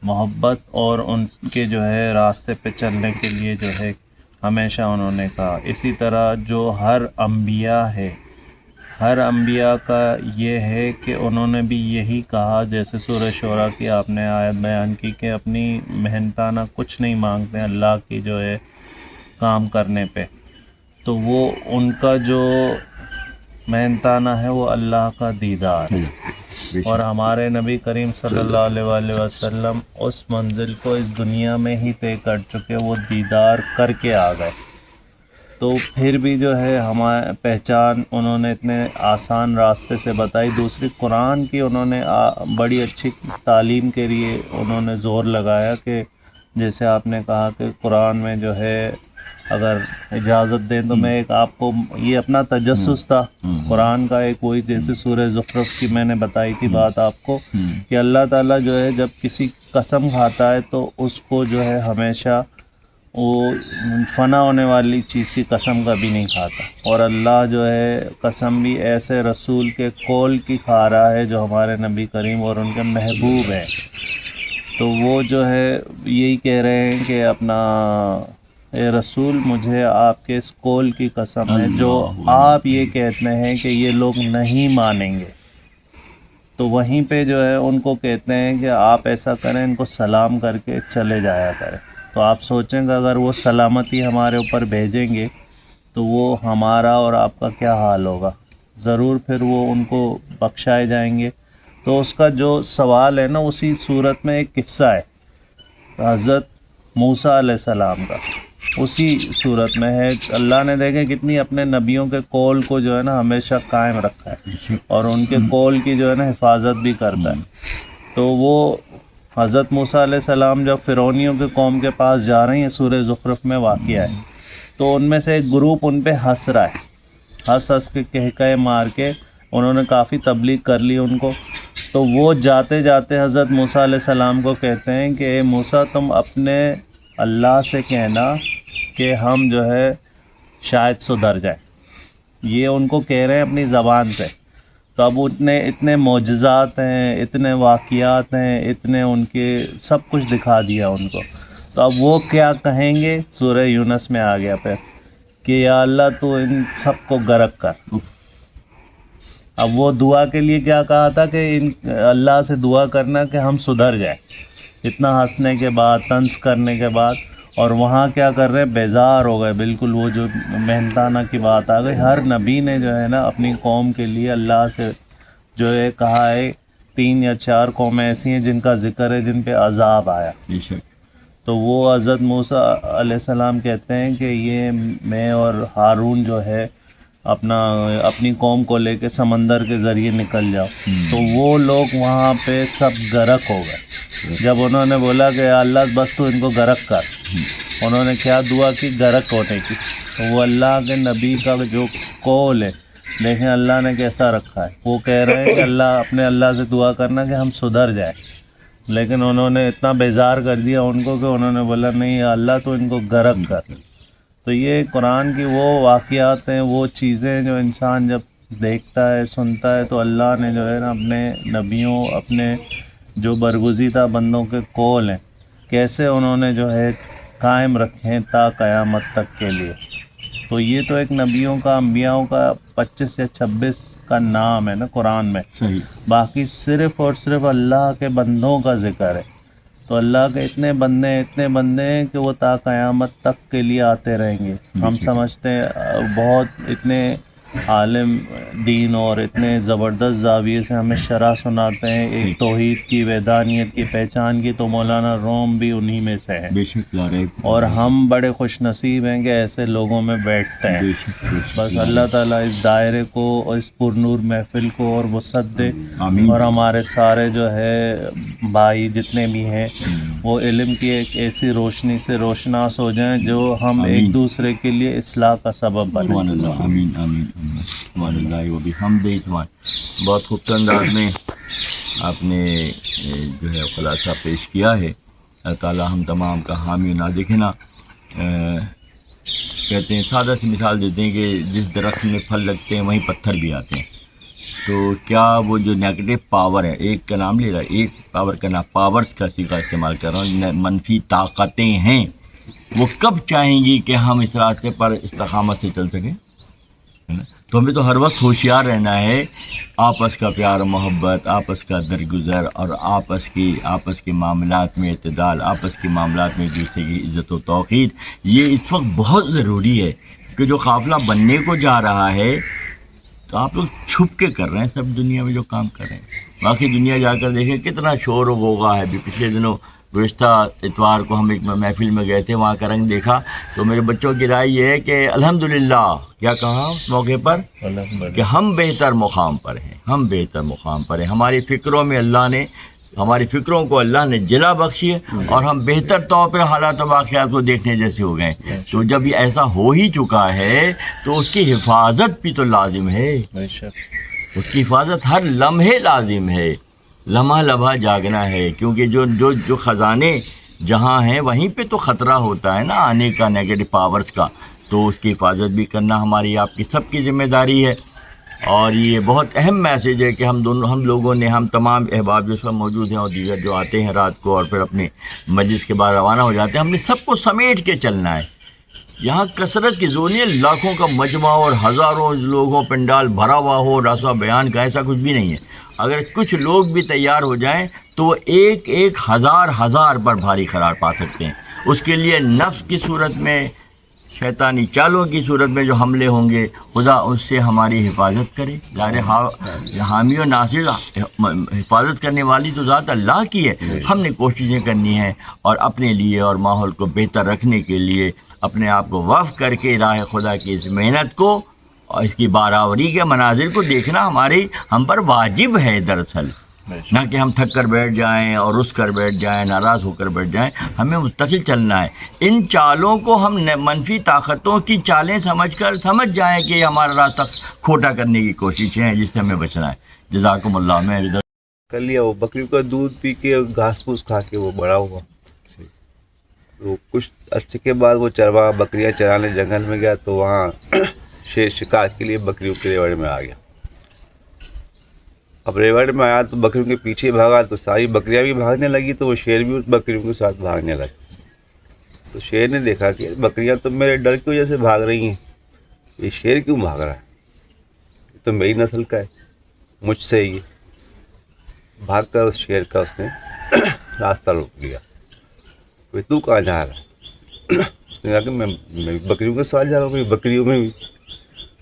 محبت اور ان کے جو ہے راستے پہ چلنے کے لیے جو ہے ہمیشہ انہوں نے کہا. اسی طرح جو ہر انبیاء ہے، ہر انبیاء کا یہ ہے کہ انہوں نے بھی یہی کہا، جیسے سورہ شعراء کی آپ نے آیت بیان کی کہ اپنی محنتانہ کچھ نہیں مانگتے اللہ کی جو ہے کام کرنے پہ. تو وہ ان کا جو محنتانہ ہے وہ اللہ کا دیدار، اور ہمارے نبی کریم صلی اللہ علیہ وآلہ وسلم اس منزل کو اس دنیا میں ہی طے کر چکے، وہ دیدار کر کے آ گئے. تو پھر بھی جو ہے ہمارے پہچان انہوں نے اتنے آسان راستے سے بتائی. دوسری قرآن کی انہوں نے بڑی اچھی تعلیم کے لیے انہوں نے زور لگایا کہ جیسے آپ نے کہا کہ قرآن میں جو ہے اگر اجازت دیں تو میں ایک آپ کو یہ اپنا تجسس تھا قرآن کا ایک وہی جیسے سورہ زخرف کی میں نے بتائی تھی بات آپ کو کہ اللہ تعالیٰ جو ہے جب کسی قسم کھاتا ہے تو اس کو جو ہے ہمیشہ وہ فنا ہونے والی چیز کی قسم کبھی نہیں کھاتا. اور اللہ جو ہے قسم بھی ایسے رسول کے قول کی کھا رہا ہے جو ہمارے نبی کریم اور ان کے محبوب ہیں. تو وہ جو ہے یہی کہہ رہے ہیں کہ اپنا اے رسول مجھے آپ کے اس قول کی قسم ہے جو آپ یہ کہتے ہیں کہ یہ لوگ نہیں مانیں گے. تو وہیں پہ جو ہے ان کو کہتے ہیں کہ آپ ایسا کریں، ان کو سلام کر کے چلے جایا کریں. تو آپ سوچیں گے اگر وہ سلامتی ہمارے اوپر بھیجیں گے تو وہ ہمارا اور آپ کا کیا حال ہوگا. ضرور پھر وہ ان کو بخشائے جائیں گے. تو اس کا جو سوال ہے نا اسی صورت میں ایک قصہ ہے حضرت موسیٰ علیہ السلام کا، اسی صورت میں ہے. اللہ نے دیکھیں کتنی اپنے نبیوں کے قول کو جو ہے نا ہمیشہ قائم رکھا ہے اور ان کے قول کی جو ہے نا حفاظت بھی کرتا ہے. تو وہ حضرت موسیٰ علیہ السلام جب فرعونیوں کے قوم کے پاس جا رہی ہیں، سورہ زخرف میں واقعہ ہے، تو ان میں سے ایک گروپ ان پہ ہنس رہا ہے، ہنس کے کہکہے مار کے انہوں نے کافی تبلیغ کر لی ان کو. تو وہ جاتے جاتے حضرت موسیٰ علیہ السلام کو کہتے ہیں کہ اے موسیٰ تم اپنے اللہ سے کہنا کہ ہم جو ہے شاید سدھر جائیں. یہ ان کو کہہ رہے ہیں اپنی زبان سے. تو اب اتنے معجزات ہیں، اتنے واقعات ہیں، اتنے ان کے سب کچھ دکھا دیا ان کو. تو اب وہ کیا کہیں گے؟ سورہ یونس میں آ گیا پھر کہ یا اللہ تو ان سب کو غرق کر. اب وہ دعا کے لیے کیا کہا تھا کہ اللہ سے دعا کرنا کہ ہم سدھر جائیں، اتنا ہنسنے کے بعد طنز کرنے کے بعد. اور وہاں کیا کر رہے ہیں؟ بیزار ہو گئے بالکل. وہ جو محنتانہ کی بات آ گئی. ہر نبی نے جو ہے نا اپنی قوم کے لیے اللہ سے جو ہے کہا ہے 3 یا 4 قومیں ایسی ہیں جن کا ذکر ہے جن پہ عذاب آیا. تو وہ حضرت موسیٰ علیہ السلام کہتے ہیں کہ یہ میں اور ہارون جو ہے اپنی قوم کو لے کے سمندر کے ذریعے نکل جاؤ. تو وہ لوگ وہاں پہ سب غرق ہو گئے. جب انہوں نے بولا کہ اللہ بس تو ان کو غرق کر، انہوں نے کیا دعا کی؟ غرق ہونے کی. تو وہ اللہ کے نبی کا جو قول ہے دیکھیں اللہ نے کیسا رکھا ہے. وہ کہہ رہے ہیں کہ اپنے اللہ سے دعا کرنا کہ ہم سدھر جائیں، لیکن انہوں نے اتنا بیزار کر دیا ان کو کہ انہوں نے بولا نہیں اللہ تو ان کو غرق کر. تو یہ قرآن کی وہ واقعات ہیں، وہ چیزیں جو انسان جب دیکھتا ہے سنتا ہے تو اللہ نے جو ہے نا اپنے نبیوں اپنے جو برگزیدہ بندوں کے قول ہیں کیسے انہوں نے جو ہے قائم رکھے ہیں تا قیامت تک کے لیے. تو یہ تو ایک نبیوں کا انبیاؤں کا 25 یا 26 کا نام ہے نا قرآن میں. صحیح. باقی صرف اور صرف اللہ کے بندوں کا ذکر ہے. تو اللہ کے اتنے بندے ہیں کہ وہ تا قیامت تک کے لیے آتے رہیں گے. ہم سمجھتے ہیں بہت اتنے عالم دین اور اتنے زبردست زاویے سے ہمیں شرح سناتے ہیں ایک توحید کی وحدانیت کی پہچان کی, تو مولانا روم بھی انہی میں سے ہیں. بے شک اور ہم بڑے خوش نصیب ہیں کہ ایسے لوگوں میں بیٹھتے ہیں. بس اللہ تعالیٰ اس دائرے کو اور اس پرنور محفل کو اور وسعت دے, اور ہمارے سارے جو ہے بھائی جتنے بھی ہیں وہ علم کی ایک ایسی روشنی سے روشناس ہو جائیں جو ہم ایک دوسرے کے لیے اصلاح کا سبب بنیں. آمین آمین سبحان اللہ و بحمدہ. بہت خوبصورت انداز میں آپ نے جو ہے خلاصہ پیش کیا ہے. اللہ تعالیٰ ہم تمام کا حامی و ناصر. دیکھیں نا, کہتے ہیں سادہ سی مثال دیتے ہیں کہ جس درخت میں پھل لگتے ہیں وہیں پتھر بھی آتے ہیں. تو کیا وہ جو نیگیٹو پاور ہے, ایک کا نام لے رہا ہے, ایک پاور کا نام پاورز کا صیغہ استعمال کر رہا ہوں, منفی طاقتیں ہیں, وہ کب چاہیں گی کہ ہم اس راستے پر استقامت سے چل سکیں؟ تو ہمیں تو ہر وقت ہوشیار رہنا ہے. آپس کا پیار و محبت, آپس کا درگزر, اور آپس کے معاملات میں اعتدال, آپس کے معاملات میں ایک دوسرے کی عزت و توقیر, یہ اس وقت بہت ضروری ہے. کہ جو قافلہ بننے کو جا رہا ہے تو آپ لوگ چھپ کے کر رہے ہیں سب دنیا میں جو کام کر رہے ہیں. باقی دنیا جا کر دیکھیں کتنا شور و غوغا ہے. ابھی پچھلے دنوں گزشتہ اتوار کو ہم ایک محفل میں گئے تھے, وہاں کا رنگ دیکھا تو میرے بچوں کی رائے یہ ہے کہ الحمدللہ, کیا کہا اس موقع پر, کہ ہم بہتر مقام پر ہیں, ہم بہتر مقام پر ہیں. ہماری فکروں میں ہماری فکروں کو اللہ نے جلا بخشی ہے, اور ہم بہتر طور پر حالات و واقعات کو دیکھنے جیسے ہو گئے. تو جب یہ ایسا ہو ہی چکا ہے تو اس کی حفاظت بھی تو لازم ہے. اس کی حفاظت ہر لمحے لازم ہے, لمحہ لمحہ جاگنا ہے, کیونکہ جو خزانے جہاں ہیں وہیں پہ تو خطرہ ہوتا ہے نا آنے کا نیگیٹو پاورز کا. تو اس کی حفاظت بھی کرنا ہماری آپ کی سب کی ذمہ داری ہے. اور یہ بہت اہم میسیج ہے کہ ہم لوگوں نے, ہم تمام احباب جو سب موجود ہیں اور دیگر جو آتے ہیں رات کو اور پھر اپنے مجلس کے بعد روانہ ہو جاتے ہیں, ہم نے سب کو سمیٹ کے چلنا ہے. یہاں کثرت کی زونی ہے, لاکھوں کا مجمع اور ہزاروں لوگوں پنڈال بھرا ہوا ہو, رسوا بیان کا ایسا کچھ بھی نہیں ہے. اگر کچھ لوگ بھی تیار ہو جائیں تو وہ ایک ہزار پر بھاری قرار پا سکتے ہیں. اس کے لیے نفس کی صورت میں, شیطانی چالوں کی صورت میں جو حملے ہوں گے, خدا اس سے ہماری حفاظت کرے. ظاہر حامی و ناصر, حفاظت کرنے والی تو ذات اللہ کی ہے. ہم نے کوششیں کرنی ہیں اور اپنے لیے اور ماحول کو بہتر رکھنے کے لیے اپنے آپ کو وقف کر کے راہ خدا کی اس محنت کو اور اس کی باراوری کے مناظر کو دیکھنا ہم پر واجب ہے دراصل. نہ کہ ہم تھک کر بیٹھ جائیں اور رس کر بیٹھ جائیں, ناراض ہو کر بیٹھ جائیں. ہمیں مستقل چلنا ہے. ان چالوں کو ہم منفی طاقتوں کی چالیں سمجھ جائیں کہ یہ ہمارا راستہ کھوٹا کرنے کی کوششیں ہیں جس سے ہمیں بچنا ہے. جزاکم اللہ. میں کر لیا وہ بکریوں کا دودھ پی کے گھاس پھوس کھا کے وہ بڑا ہوا. تو کچھ عرصے کے بعد وہ چرواہا بکریاں چرانے جنگل میں گیا تو وہاں شیر شکار کے لیے بکریوں کے ریوڑ میں آ گیا. اب ریوڑ میں آیا تو بکریوں کے پیچھے بھاگا تو ساری بکریاں بھی بھاگنے لگی, تو وہ شیر بھی اس بکریوں کے ساتھ بھاگنے لگا. تو شیر نے دیکھا کہ بکریاں تو میرے ڈر کی وجہ سے بھاگ رہی ہیں, یہ شیر کیوں بھاگ رہا ہے, یہ تو میری نسل کا ہے, مجھ سے یہ. بھاگ کر اس شیر کا اس نے راستہ روک لیا. تو کہاں جا رہا ہے؟ اس نے کہا کہ میں بکریوں کے ساتھ جا رہا ہوں, بکریوں میں بھی.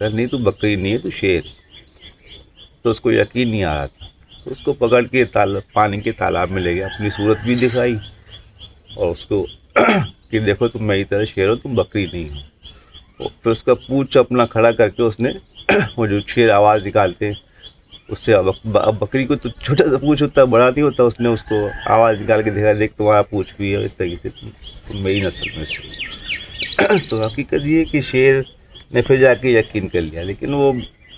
نہیں تو بکری نہیں ہے تو شیر. تو اس کو یقین نہیں آ رہا تھا, تو اس کو پکڑ کے پانی کے تالاب میں لے گیا, اپنی صورت بھی دکھائی اور اس کو کہ دیکھو تم میری طرح شیر ہو, تم بکری نہیں ہو. پھر اس کا پونچھ اپنا کھڑا کر کے اس نے وہ جو شیر آواز نکالتے ہیں اس سے, بکری کو تو چھوٹا سا پونچھ ہوتا ہے, بڑا نہیں ہوتا, اس نے اس کو آواز نکال کے دیکھا, دیکھ تمہارا پونچھ بھی ہے, اور اس طریقے سے تم میری نسل میں سے. تو حقیقت یہ کہ شیر نے پھر جا کے یقین کر لیا, لیکن وہ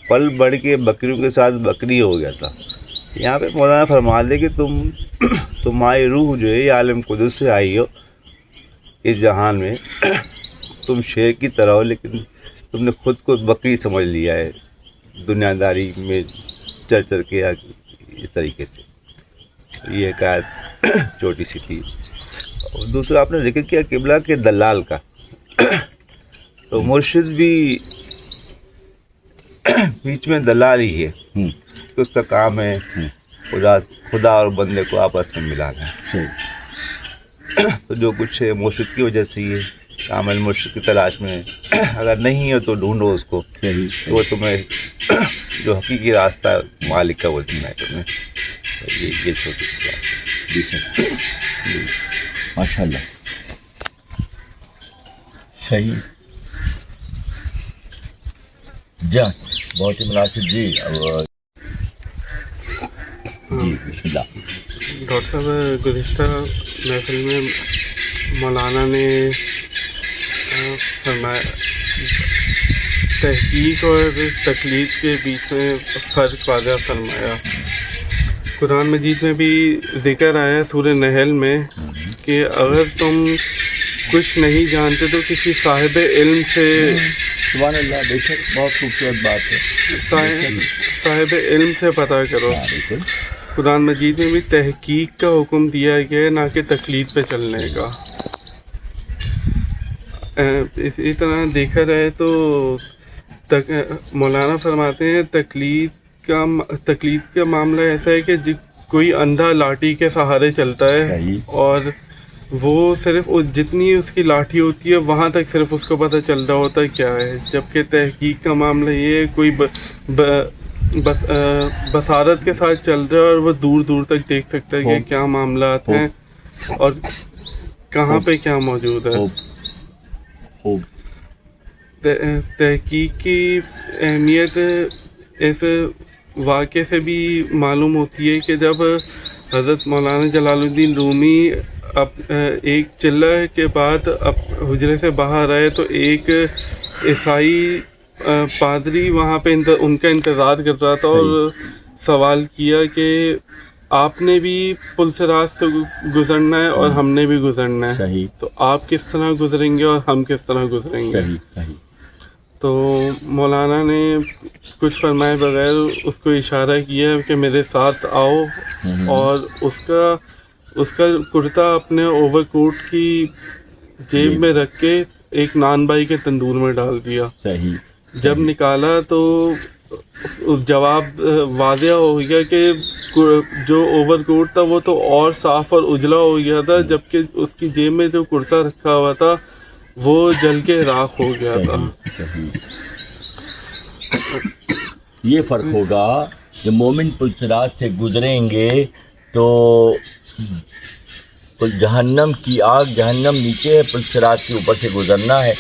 پل بڑھ کے بکریوں کے ساتھ بکری ہو گیا تھا. یہاں پہ مولانا فرما دے کہ تمہاری روح جو ہے یہ عالم قدس سے آئی ہو اس جہان میں, تم شیر کی طرح ہو, لیکن تم نے خود کو بکری سمجھ لیا ہے دنیا داری میں چر کے اس طریقے سے. یہ ایک آیت چھوٹی سی تھی. اور دوسرا آپ نے ذکر کیا قبلہ کے دلال کا. تو مرشد بھی بیچ میں دلال ہی ہے. اس کا کام ہے خدا اور بندے کو آپس میں ملانا. تو جو کچھ ہے مرشد کی وجہ سے یہ کامل مرشد کی تلاش میں ہے. اگر نہیں ہے تو ڈھونڈو اس کو. وہ تمہیں جو حقیقی راستہ مالک کا وہ دینا ہے تمہیں. یہ چھوٹی سی بات. ماشاء اللہ صحیح. جی بہت ہی مناسب. جی جی بسم اللہ. ڈاکٹر صاحب گزشتہ محفل میں مولانا نے فرمایا تحقیق اور تقلید کے بیچ میں فرق واضح فرمایا. قرآن مجید میں بھی ذکر آیا سورہ نحل میں کہ اگر تم کچھ نہیں جانتے تو کسی صاحب علم سے. سبحان اللہ. بے شک بہت خوبصورت بات ہے. صاحب علم سے پتہ کرو. قرآن مجید میں بھی تحقیق کا حکم دیا گیا ہے نہ کہ تقلید پہ چلنے کا. اسی طرح دیکھا جائے تو مولانا فرماتے ہیں تقلید کا معاملہ ایسا ہے کہ کوئی اندھا لاٹھی کے سہارے چلتا ہے اور وہ صرف جتنی اس کی لاٹھی ہوتی ہے وہاں تک صرف اس کو پتہ چل رہا ہوتا ہے کیا ہے. جبکہ تحقیق کا معاملہ یہ ہے کوئی بصارت کے ساتھ چل رہا ہے اور وہ دور دور تک دیکھ سکتا ہے کہ کیا معاملات ہیں اور کہاں پہ کیا موجود ہے. تحقیق کی اہمیت اس واقعے سے بھی معلوم ہوتی ہے کہ جب حضرت مولانا جلال الدین رومی ایک چلہ کے بعد حجرے سے باہر آئے تو ایک عیسائی پادری وہاں پہ ان کا انتظار کر رہا تھا اور سوال کیا کہ آپ نے بھی پل صراط سے گزرنا ہے اور ہم نے بھی گزرنا ہے. تو آپ کس طرح گزریں گے اور ہم کس طرح گزریں گے. تو مولانا نے کچھ فرمائے بغیر اس کو اشارہ کیا کہ میرے ساتھ آؤ اور اس کا کرتا اپنے اوور کوٹ کی جیب میں رکھ کے ایک نان بائی کے تندور میں ڈال دیا. جب نکالا تو جواب واضح ہو گیا کہ جو اوور کوٹ تھا وہ تو اور صاف اور اجلا ہو گیا تھا جبکہ اس کی جیب میں جو کرتا رکھا ہوا تھا وہ جل کے راکھ ہو گیا تھا. یہ فرق ہوگا کہ مومن پل صراط سے گزریں گے تو جہنم کی آگ، جہنم نیچے ہے، پل صراط کے اوپر سے گزرنا ہے.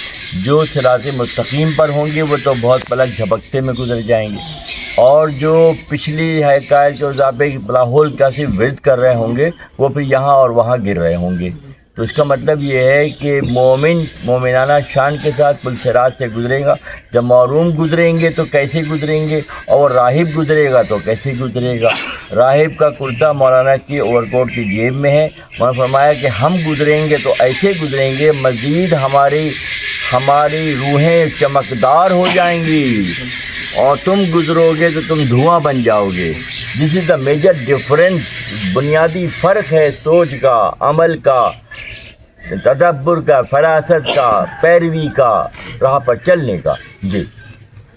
جو صراط مستقیم پر ہوں گے وہ تو بہت پلک جھپکتے میں گزر جائیں گے، اور جو پچھلی حقائق اور ضابطے کی بلاہول کا صرف ورد کر رہے ہوں گے وہ پھر یہاں اور وہاں گر رہے ہوں گے. تو اس کا مطلب یہ ہے کہ مومنانہ شان کے ساتھ پل صراط سے گزرے گا. جب معروم گزریں گے تو کیسے گزریں گے، اور راہب گزرے گا تو کیسے گزرے گا. راہب کا کرتا مولانا کی اوور کوٹ کی جیب میں ہے. مولانا فرمایا کہ ہم گزریں گے تو ایسے گزریں گے مزید ہماری روحیں چمکدار ہو جائیں گی، اور تم گزرو گے تو تم دھواں بن جاؤ گے. دس از دا میجر ڈفرینس. بنیادی فرق ہے سوچ کا، عمل کا، تدبر کا، فراست کا، پیروی کا، راہ پر چلنے کا. جی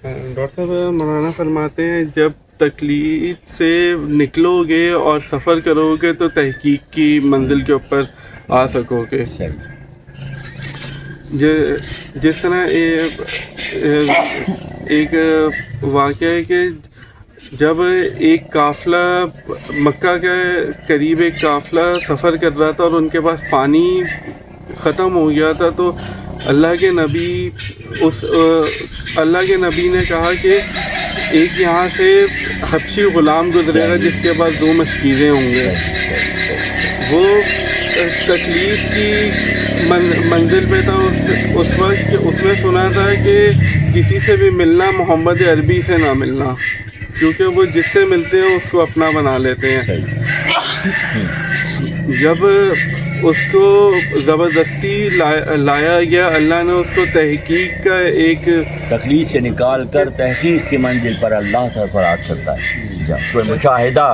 ڈاکٹر صاحب مولانا فرماتے ہیں جب تقلید سے نکلو گے اور سفر کرو گے تو تحقیق کی منزل کے اوپر آ سکو گے. جس طرح ایک واقعہ ہے کہ جب ایک قافلہ مکہ کے قریب ایک قافلہ سفر کر رہا تھا اور ان کے پاس پانی ختم ہو گیا تھا، تو اللہ کے نبی نے کہا کہ ایک یہاں سے حبشی غلام گزرے گا جس کے پاس 2 مشکیزیں ہوں گے. وہ تکلیف کی منزل پہ تھا اس وقت کہ اس نے سنا تھا کہ کسی سے بھی ملنا محمد عربی سے نہ ملنا، کیونکہ وہ جس سے ملتے ہیں اس کو اپنا بنا لیتے ہیں. جب اس کو زبردستی لایا گیا، اللہ نے اس کو تحقیق کا ایک تکلیف سے نکال کر تحقیق کی منزل پر اللہ سرفراز کرتا ہے. کوئی مشاہدہ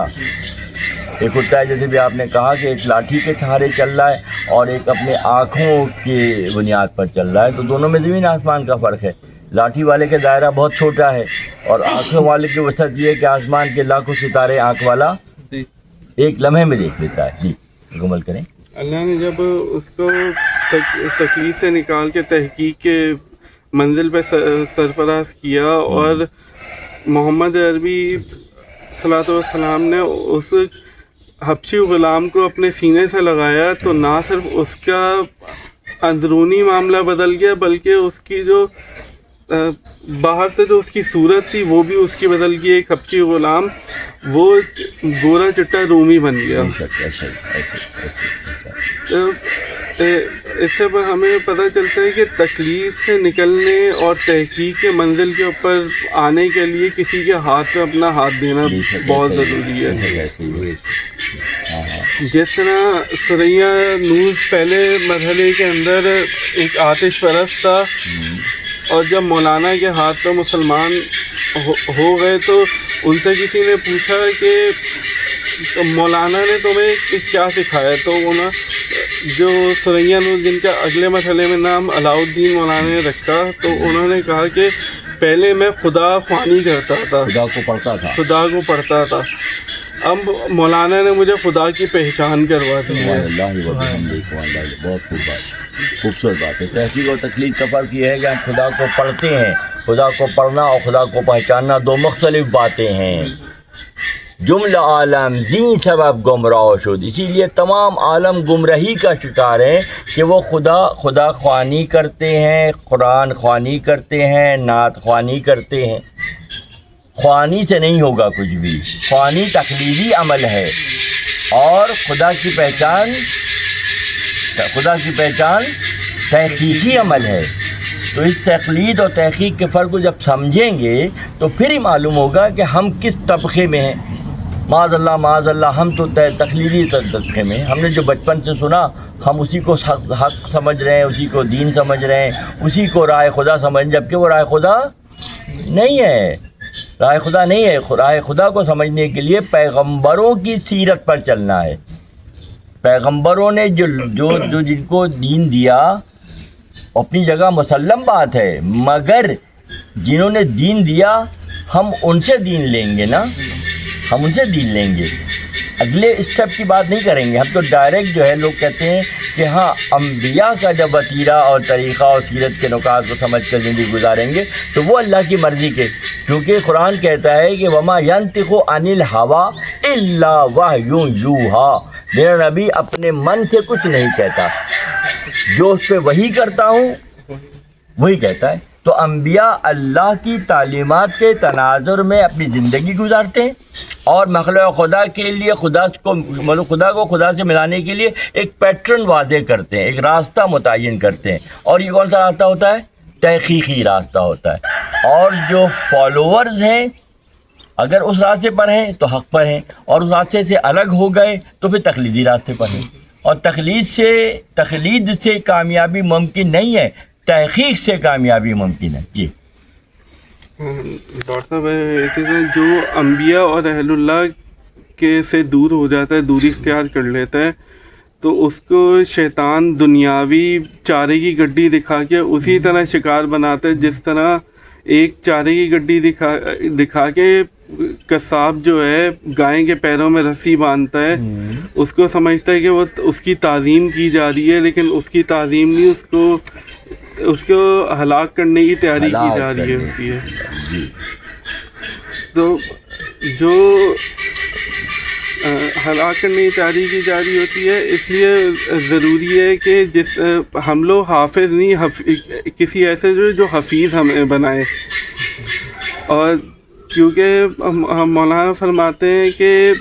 ایک ہوتا ہے جیسے بھی آپ نے کہا کہ ایک لاٹھی کے سہارے چل رہا ہے اور ایک اپنے آنکھوں کی بنیاد پر چل رہا ہے، تو دونوں میں زمین آسمان کا فرق ہے۔ لاٹھی والے کا دائرہ بہت چھوٹا ہے اور آنکھوں والے کی وسعت یہ ہے کہ آسمان کے لاکھوں ستارے آنکھ والا ایک لمحے میں دیکھ لیتا ہے۔ جی مکمل کریں۔ اللہ نے جب اس کو تکلیف سے نکال کے تحقیق کے منزل پہ سرفراز کیا اور محمد عربی صلاۃ والسلام نے اس حبشی غلام کو اپنے سینے سے لگایا، تو نہ صرف اس کا اندرونی معاملہ بدل گیا بلکہ اس کی جو باہر سے جو اس کی صورت تھی وہ بھی اس کی بدل گئی۔ ایک حبشی غلام وہ گورا چٹا رومی بن گیا۔ تو اس سے ہمیں پتہ چلتا ہے کہ تکلیف سے نکلنے اور تحقیق کے منزل کے اوپر آنے کے لیے کسی کے ہاتھ میں اپنا ہاتھ دینا بہت ضروری ہے۔ جس طرح ثریا نور پہلے مرحلے کے اندر ایک آتش پرست تھا، اور جب مولانا کے ہاتھ پہ مسلمان ہو گئے تو ان سے کسی نے پوچھا کہ مولانا نے تمہیں کیا سکھایا، تو انہوں جو ثریا نور جن کا اگلے مرحلے میں نام علاؤ الدین مولانا نے رکھا، تو انہوں نے کہا کہ پہلے میں خدا خوانی کرتا تھا، خدا کو پڑھتا تھا، اب مولانا نے مجھے خدا کی پہچان کروا دی ہے۔ بہت خوبصورت بات ہے۔ تحقیق اور تکلیف کا فرق یہ ہے کہ ہم خدا کو پڑھتے ہیں۔ خدا کو پڑھنا اور خدا کو پہچاننا دو مختلف باتیں ہیں۔ جملہ عالم دین سبب گمراہ شد، اسی لیے تمام عالم گمراہی کا شکار ہیں کہ وہ خدا خوانی کرتے ہیں، قرآن خوانی کرتے ہیں، نعت خوانی کرتے ہیں۔ خوانی سے نہیں ہوگا کچھ بھی، خوانی تقلیدی عمل ہے، اور خدا کی پہچان تحقیقی عمل ہے۔ تو اس تقلید اور تحقیق کے فرق کو جب سمجھیں گے تو پھر ہی معلوم ہوگا کہ ہم کس طبقے میں ہیں۔ معاذ اللہ ہم تو تقلیدی طبقے میں، ہم نے جو بچپن سے سنا ہم اسی کو حق سمجھ رہے ہیں، اسی کو دین سمجھ رہے ہیں، اسی کو راہ خدا سمجھ، جبکہ وہ راہ خدا نہیں ہے۔ راہ خدا نہیں ہے۔ راہ خدا کو سمجھنے کے لیے پیغمبروں کی سیرت پر چلنا ہے۔ پیغمبروں نے جو جن کو دین دیا اپنی جگہ مسلم بات ہے، مگر جنہوں نے دین دیا ہم ان سے دین لیں گے نا، ہم ان سے دین لیں گے، اگلے اسٹیپ کی بات نہیں کریں گے۔ ہم تو ڈائریکٹ جو ہے لوگ کہتے ہیں کہ ہاں انبیاء کا جب وتیرہ اور طریقہ اور سیرت کے نکات کو سمجھ کر زندگی گزاریں گے تو وہ اللہ کی مرضی کے، کیونکہ قرآن کہتا ہے کہ وما ينطق عن الهوى الا وحی یوحی، میرا نبی اپنے من سے کچھ نہیں کہتا، جو اس پہ وحی کرتا ہوں وہی کہتا ہے۔ تو انبیاء اللہ کی تعلیمات کے تناظر میں اپنی زندگی گزارتے ہیں، اور مخلوق خدا کے لیے خدا کو خدا سے ملانے کے لیے ایک پیٹرن واضح کرتے ہیں، ایک راستہ متعین کرتے ہیں، اور یہ کون سا راستہ ہوتا ہے؟ تحقیقی راستہ ہوتا ہے۔ اور جو فالوورز ہیں اگر اس راستے پر ہیں تو حق پر ہیں، اور اس راستے سے الگ ہو گئے تو پھر تقلیدی راستے پر ہیں، اور تقلید سے کامیابی ممکن نہیں ہے، تحقیق سے کامیابی ممکن ہے۔ جی ڈاکٹر صاحب، اسی طرح جو انبیاء اور اہل اللہ کے سے دور ہو جاتا ہے، دوری اختیار کر لیتا ہے، تو اس کو شیطان دنیاوی چارے کی گڈی دکھا کے اسی طرح شکار بناتا ہے، جس طرح ایک چارے کی گڈی دکھا کے قصاب جو ہے گائے کے پیروں میں رسی باندھتا ہے، اس کو سمجھتا ہے کہ وہ اس کی تعظیم کی جا رہی ہے، لیکن اس کی تعظیم نہیں، اس کو ہلاک کرنے کی تیاری کی جا رہی ہوتی ہے۔ تو جو ہلاک کرنے کی تیاری کی جا رہی ہوتی ہے، اس لیے ضروری ہے کہ ہم لوگ حافظ نہیں، کسی ایسے جو حفیظ ہمیں بنائے، اور کیونکہ مولانا فرماتے ہیں کہ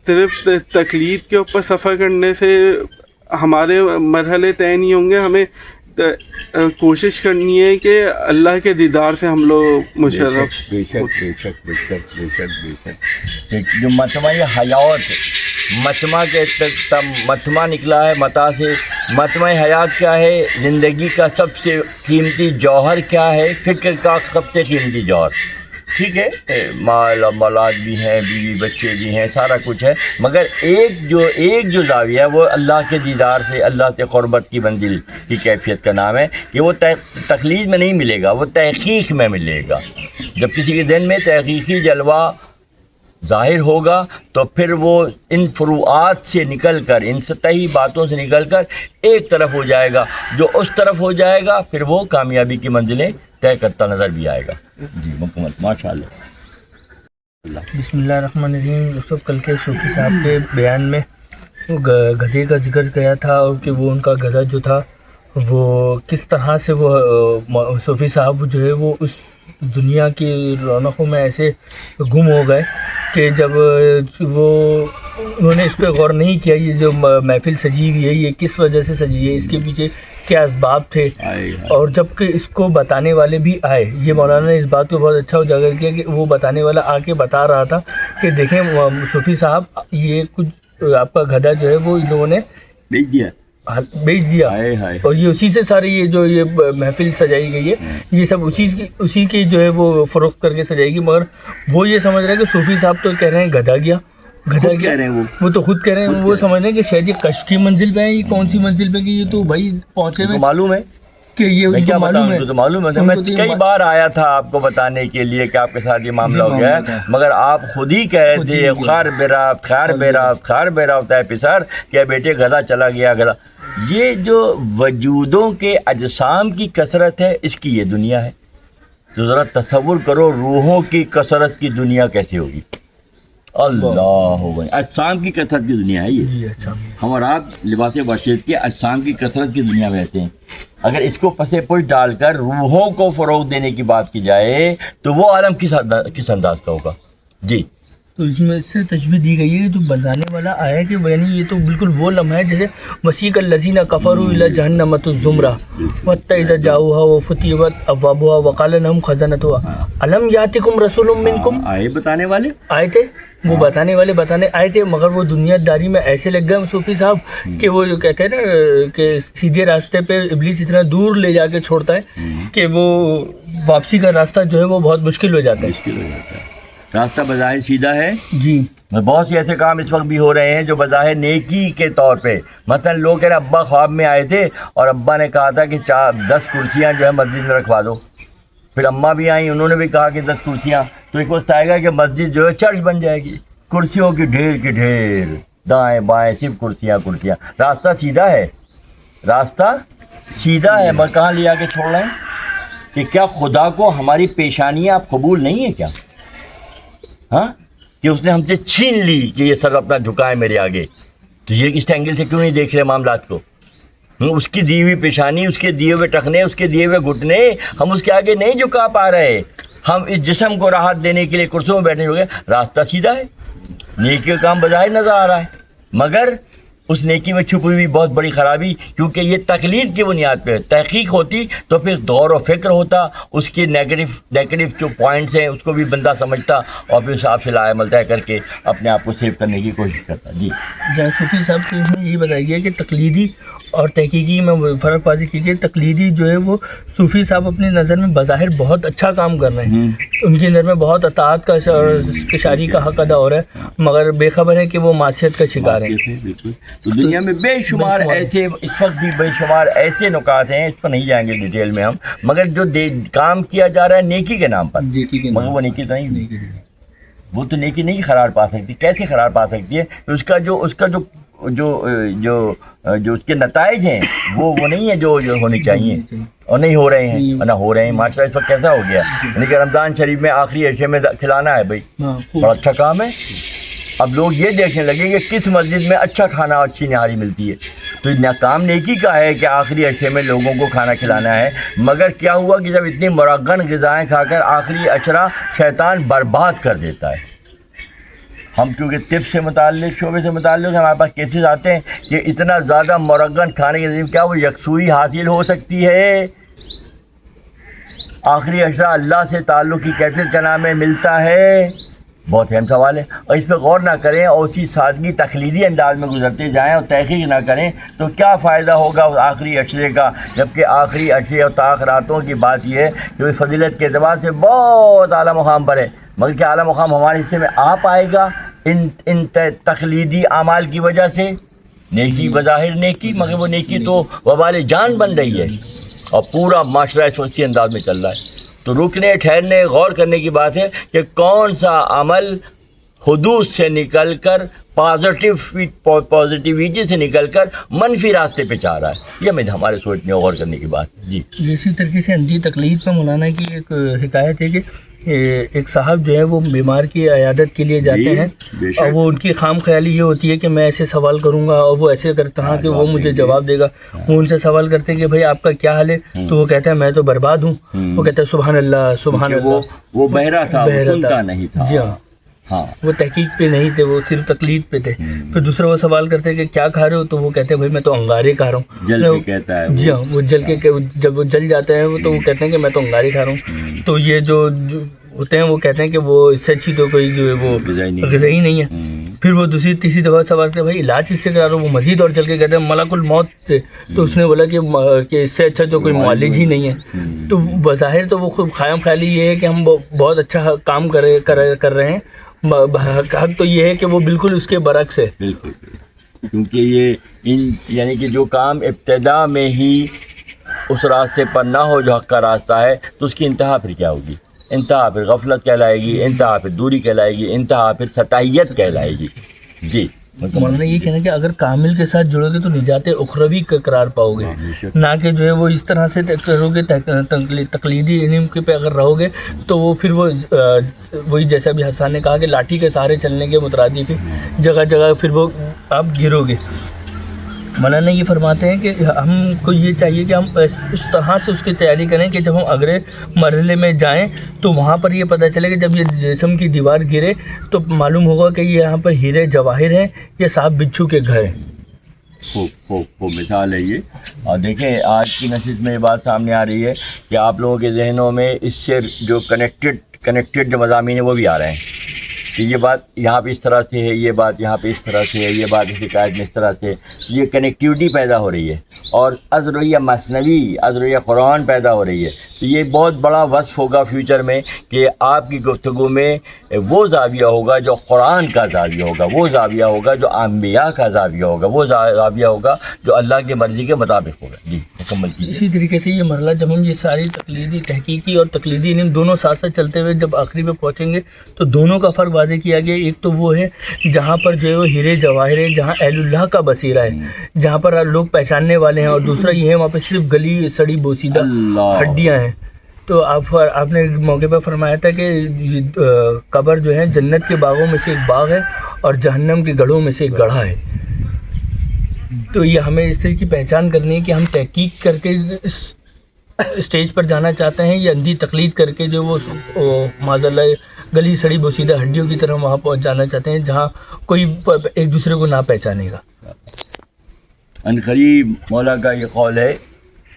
صرف تقلید کے اوپر سفر کرنے سے ہمارے مرحلے طے نہیں ہوں گے، ہمیں کوشش کرنی ہے کہ اللہ کے دیدار سے ہم لوگ مشرف۔ بے شک جو مجمع حیات، مجمع نکلا ہے متا سے، مجمع حیات کیا ہے؟ زندگی کا سب سے قیمتی جوہر کیا ہے؟ فکر کا سب سے قیمتی جوہر، ٹھیک ہے، مال اولاد بھی ہیں، بیوی بچے بھی ہیں، سارا کچھ ہے، مگر ایک جو زاویہ ہے وہ اللہ کے دیدار سے، اللہ سے قربت کی منزل کی کیفیت کا نام ہے کہ وہ تخلیق میں نہیں ملے گا، وہ تحقیق میں ملے گا. جب کسی کے ذہن میں تحقیقی جلوہ ظاہر ہوگا تو پھر وہ ان فروعات سے نکل کر، ان سطحی باتوں سے نکل کر ایک طرف ہو جائے گا. جو اس طرف ہو جائے گا پھر وہ کامیابی کی منزلیں طے کرتا نظر بھی آئے گا. جی مکمل، ماشاء اللہ. بسم اللہ الرحمن الرحیم. ڈاکٹر صاحب کل کے صوفی صاحب کے بیان میں وہ گدھے کا ذکر کیا تھا، اور کہ وہ ان کا گدھا جو تھا وہ کس طرح سے وہ صوفی صاحب جو ہے وہ اس دنیا کی رونقوں میں ایسے گم ہو گئے کہ جب وہ انہوں نے اس پہ غور نہیں کیا یہ جو محفل سجی ہوئی ہے یہ کس وجہ سے سجی ہے، اس کے پیچھے کیا اسباب تھے، اور جب کہ اس کو بتانے والے بھی آئے. یہ مولانا نے اس بات کو بہت اچھا اجاگر کیا کہ وہ بتانے والا آ کے بتا رہا تھا کہ دیکھیں صوفی صاحب یہ کچھ آپ کا گدھا جو ہے وہ ان لوگوں نے بیچ دیا، اور یہ اسی سے ساری یہ جو یہ محفل سجائی گئی ہے یہ سب اسی کی جو ہے وہ فروخت کر کے سجائی گی. مگر وہ یہ سمجھ رہے ہیں کہ صوفی صاحب تو کہہ رہے ہیں گدھا گیا. کہہ رہے ہیں وہ تو خود کہہ رہے ہیں، وہ سمجھ رہے ہیں کہ شاید یہ کشف کی منزل پہ ہے. یہ کون سی منزل پہ کہ یہ تو بھائی پہنچے ہوئے معلوم ہے کہ یہ کیا معلوم ہے. تو معلوم ہے. میں کئی بار آیا تھا آپ کو بتانے کے لیے کہ آپ کے ساتھ یہ معاملہ ہو گیا ہے، مگر آپ خود ہی کہہ رہے تھے خار بیرا ہوتا ہے پسر کہ بیٹے گدھا چلا گیا گدھا. یہ جو وجودوں کے اجسام کی کثرت ہے اس کی یہ دنیا ہے. تو ذرا تصور کرو روحوں کی کثرت کی دنیا کیسے ہوگی. اللہ اجسام کی کثرت کی دنیا ہے یہ. ہم اور آپ لباس بشریت کے اجسام کی کثرت کی دنیا میں رہتے ہیں. اگر اس کو پس پش ڈال کر روحوں کو فروغ دینے کی بات کی جائے تو وہ عالم کس انداز کا ہوگا. جی تو اس میں سے تشبیہ دی گئی ہے جو بتانے والا آیا کہ یعنی یہ تو بالکل وہ لمحہ ہے جیسے مسیح الذین کفروا الی جہنم الزمرہ حتی اذا جاؤوها وفتحت ابوابها وقال لهم خزنتها الم یاتکم رسول منکم. آئے بتانے والے آئے تھے، وہ بتانے والے بتانے آئے تھے، مگر وہ دنیا داری میں ایسے لگ گئے صوفی صاحب کہ وہ جو کہتے ہیں نا کہ سیدھے راستے پہ ابلیس اتنا دور لے جا کے چھوڑتا ہے کہ وہ واپسی کا راستہ جو ہے وہ بہت مشکل ہو جاتا ہے. راستہ بظاہر سیدھا ہے جی. بہت سے ایسے کام اس وقت بھی ہو رہے ہیں جو بظاہر نیکی کے طور پہ، مثلا لوگ کہہ رہے ابا خواب میں آئے تھے اور ابا نے کہا تھا کہ 10 کرسیاں جو ہے مسجد میں رکھوا دو. پھر اماں بھی آئیں، انہوں نے بھی کہا کہ 10 کرسیاں. تو ایک وقت آئے گا کہ مسجد جو ہے چرچ بن جائے گی، کرسیوں کی ڈھیر دائیں بائیں صرف کرسیاں. راستہ سیدھا ہے مگر کہاں لے آ کے چھوڑ رہے ہیں کہ کیا خدا کو ہماری پیشانیاں آپ قبول نہیں ہیں کیا؟ ہاں کہ اس نے ہم سے چھین لی کہ یہ سر اپنا جھکائے میرے آگے. تو یہ اس اینگل سے کیوں نہیں دیکھ رہے معاملات کو؟ اس کی دی ہوئی پیشانی، اس کے دیے ہوئے ٹخنے، اس کے دیے ہوئے گھٹنے ہم اس کے آگے نہیں جھکا پا رہے. ہم اس جسم کو راحت دینے کے لیے کرسیوں میں بیٹھے ہو گئے. راستہ سیدھا ہے، نیکی کا کام بظاہر نظر آ رہا ہے، مگر اس نیکی میں چھپی ہوئی بہت بڑی خرابی، کیونکہ یہ تقلید کی بنیاد پہ تحقیق ہوتی تو پھر غور و فکر ہوتا، اس کے نیگیٹو جو پوائنٹس ہیں اس کو بھی بندہ سمجھتا اور پھر اس آپ سے لا عمل طے کر کے اپنے آپ کو سیو کرنے کی کوشش کرتا. جی جہاں صوفی صاحب کو یہی بتایا گیا کہ تقلیدی اور تحقیقی میں فرق واضح کیجیے. تقلیدی جو ہے وہ صوفی صاحب اپنی نظر میں بظاہر بہت اچھا کام کر رہے ہیں، ان کی نظر میں بہت اطاعت کا شاعری کا حق ادا ہو رہا ہے، مگر بے خبر ہے کہ وہ معصیت کا شکار ہیں. تو دنیا میں بے شمار ایسے اس وقت بھی بے شمار ایسے نکات ہیں، اس پر نہیں جائیں گے ڈیٹیل میں ہم، مگر جو کام کیا جا رہا ہے نیکی کے نام پر، مگر وہ نیکی تو نہیں، وہ تو نیکی نہیں قرار پا سکتی. کیسے قرار پا سکتی ہے؟ اس کا جو اس کے نتائج ہیں وہ نہیں ہے جو ہونے چاہیے اور نہیں ہو رہے ہیں، نہ ہو رہے ہیں. معاشرہ اس وقت کیسا ہو گیا، یعنی کہ رمضان شریف میں آخری عشاء میں کھلانا ہے بھائی، بڑا اچھا کام ہے. اب لوگ یہ دیکھنے لگے کہ کس مسجد میں اچھا کھانا اچھی نہاری ملتی ہے. تو کام نیکی کا ہے کہ آخری عشرے میں لوگوں کو کھانا کھلانا ہے، مگر کیا ہوا کہ جب اتنی مرغن غذائیں کھا کر آخری عشرہ شیطان برباد کر دیتا ہے. ہم کیونکہ طب سے متعلق شعبے سے متعلق ہمارے پاس کیسز آتے ہیں کہ اتنا زیادہ مرغن کھانے کے ذریعے کیا وہ یکسوئی حاصل ہو سکتی ہے؟ آخری عشرہ اللہ سے تعلق کی کیفیت کا نام ہے، ملتا ہے بہت اہم سوال ہے، اور اس پہ غور نہ کریں اور اسی سادگی تقلیدی انداز میں گزرتے جائیں اور تحقیق نہ کریں تو کیا فائدہ ہوگا اس آخری اشرے کا، جبکہ آخری اشرے اور تاخراتوں کی بات یہ ہے کہ وہ فضیلت کے اعتبار سے بہت اعلیٰ مقام پر ہے، مگر کیا اعلیٰ مقام ہمارے حصے میں آ پائے گا ان تقلیدی اعمال کی وجہ سے؟ نیکی بظاہر نیکی، مگر وہ نیکی تو وبال جان بن رہی ہے اور پورا معاشرہ اس وقت اسی انداز میں چل رہا ہے۔ تو رکنے ٹھہرنے غور کرنے کی بات ہے کہ کون سا عمل حدود سے نکل کر پازیٹیویٹی سے نکل کر منفی راستے پہ چاہ رہا ہے، یہ ہمیں ہمارے سوچنے اور غور کرنے کی بات ہے۔ جی اسی طریقے سے اندھی تقلید پہ مولانا کی ایک حکایت ہے کہ ایک صاحب جو ہے وہ بیمار کی عیادت کے لیے جاتے ہیں اور وہ ان کی خام خیالی یہ ہوتی ہے کہ میں ایسے سوال کروں گا اور وہ ایسے کرتا ہوں کہ وہ مجھے جواب دے گا۔ وہ ان سے سوال کرتے ہیں کہ بھائی آپ کا کیا حال ہے، تو وہ کہتا ہے میں تو برباد ہوں۔ وہ کہتا ہے سبحان اللہ سبحان اللہ، وہ بہرا تھا، سنتا نہیں تھا۔ جی ہاں، وہ تحقیق پہ نہیں تھے، وہ صرف تقلید پہ تھے۔ پھر دوسرا وہ سوال کرتے ہیں کہ کیا کھا رہے ہو، تو وہ کہتے ہیں بھائی میں تو انگارے کھا رہا ہوں۔ جل کے کہتا ہے، جی ہاں، وہ جل کے جب وہ جل جاتے ہیں تو وہ کہتے ہیں کہ میں تو انگارے کھا رہا ہوں۔ تو یہ جو ہوتے ہیں وہ کہتے ہیں کہ وہ اس سے اچھی تو کوئی جو ہے وہ غذائی نہیں ہے۔ پھر وہ دوسری تیسری دفعہ سوال کرتے بھائی علاج کس سے کرا رہا ہو، وہ مزید اور چل کے کہتے ہیں ملک الموت تھے۔ تو اس نے بولا کہ اس سے اچھا تو کوئی معالج ہی نہیں ہے۔ تو بظاہر تو وہ خود خیام خیالی یہ ہے کہ ہم بہت اچھا کام کر رہے ہیں، حق تو یہ ہے کہ وہ بالکل اس کے برعکس ہے۔ بالکل، کیونکہ یہ یعنی کہ جو کام ابتدا میں ہی اس راستے پر نہ ہو جو حق کا راستہ ہے، تو اس کی انتہا پھر کیا ہوگی؟ انتہا پھر غفلت کہلائے گی، انتہا پھر دوری کہلائے گی، انتہا پھر سطحیت کہلائے گی۔ جی مولانا یہ کہنا ہے کہ اگر کامل کے ساتھ جڑو گے تو نجات اخروی کا قرار پاؤ گے، نہ کہ جو ہے وہ اس طرح سے کرو گے تقلیدی علم کے پہ اگر رہو گے تو وہ پھر وہی جیسا بھی حسان نے کہا کہ لاٹھی کے سہارے چلنے کے مترادف جگہ جگہ پھر وہ آپ گرو گے۔ مولانا یہ فرماتے ہیں کہ ہم کو یہ چاہیے کہ ہم اس طرح سے اس کی تیاری کریں کہ جب ہم اگلے مرحلے میں جائیں تو وہاں پر یہ پتہ چلے کہ جب یہ جسم کی دیوار گرے تو معلوم ہوگا کہ یہ یہاں پر ہیرے جواہر ہیں، یہ سانپ بچھو کے گھر ہیں۔ خوب مثال ہے یہ۔ اور دیکھیں آج کی نشست میں یہ بات سامنے آ رہی ہے کہ آپ لوگوں کے ذہنوں میں اس سے جو کنیکٹڈ جو مضامین ہیں وہ بھی آ رہے ہیں کہ یہ بات یہاں پہ اس طرح سے ہے، یہ بات یہاں پہ اس طرح سے ہے، یہ بات اس حکایت میں اس طرح سے، یہ کنیکٹیوٹی پیدا ہو رہی ہے اور ازرویہ مثنوی ازرویہ قرآن پیدا ہو رہی ہے۔ تو یہ بہت بڑا وصف ہوگا فیوچر میں کہ آپ کی گفتگو میں وہ زاویہ ہوگا جو قرآن کا زاویہ ہوگا، وہ زاویہ ہوگا جو انبیاء کا زاویہ ہوگا، وہ زاویہ ہوگا جو اللہ کی مرضی کے مطابق ہوگا۔ جی مکمل کیجیے۔ اسی طریقے سے یہ مرحلہ جب ہم یہ ساری تقلیدی تحقیقی اور تقلیدی علم دونوں ساتھ ساتھ چلتے ہوئے جب آخری پہ پہنچیں گے تو دونوں کا فرق واضح کیا گیا۔ ایک تو وہ ہے جہاں پر جو ہے وہ ہیرے جواہر ہے، جہاں اہل اللہ کا بصیرہ ہے، جہاں پر لوگ پہچاننے والے ہیں، اور دوسرا یہ ہے وہاں پہ صرف گلی سڑی بوسیدہ ہڈیاں ہیں۔ تو آپ نے موقع پہ فرمایا تھا کہ قبر جو ہے جنت کے باغوں میں سے ایک باغ ہے اور جہنم کے گڑھوں میں سے ایک گڑھا ہے۔ تو یہ ہمیں اس طرح کی پہچان کرنی ہے کہ ہم تحقیق کر کے اس اسٹیج پر جانا چاہتے ہیں یا اندھی تقلید کر کے جو وہ معاذ اللہ گلی سڑی بوسیدہ ہڈیوں کی طرح وہاں پہنچ جانا چاہتے ہیں جہاں کوئی ایک دوسرے کو نہ پہچانے گا۔ عنقریب مولا کا یہ قول ہے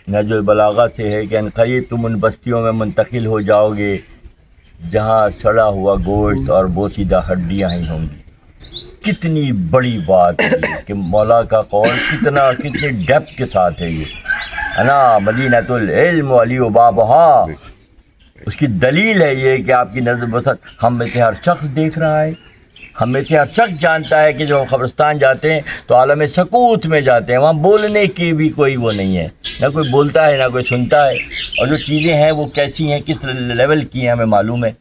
نہج البلاغہ سے ہے کہ عنقریب تم ان بستیوں میں منتقل ہو جاؤ گے جہاں سڑا ہوا گوشت اور بوسیدہ ہڈیاں ہی ہوں گی۔ کتنی بڑی بات ہے کہ مولا کا قول کتنی ڈیپتھ کے ساتھ ہے یہ۔ انا مدینۃ العلم وعلی بابہا، اس کی دلیل ہے یہ کہ آپ کی نظر بسط ہم میں سے ہر شخص دیکھ رہا ہے، ہم میں سے ہر شخص جانتا ہے کہ جب ہم قبرستان جاتے ہیں تو عالم سکوت میں جاتے ہیں، وہاں بولنے کی بھی کوئی وہ نہیں ہے، نہ کوئی بولتا ہے نہ کوئی سنتا ہے، اور جو چیزیں ہیں وہ کیسی ہیں کس لیول کی ہیں ہمیں معلوم ہے،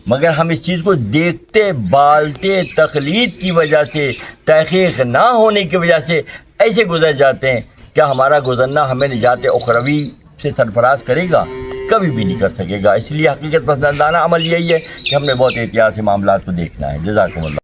مگر ہم اس چیز کو دیکھتے بالتے تقلید کی وجہ سے تحقیق نہ ہونے کی وجہ سے ایسے گزر جاتے ہیں۔ کیا ہمارا گزرنا ہمیں نجات اخروی سے سرفراز کرے گا؟ کبھی بھی نہیں کر سکے گا۔ اس لیے حقیقت پسندانہ عمل یہی ہے کہ ہم نے بہت احتیاط سے معاملات کو دیکھنا ہے۔ جزاکم اللہ۔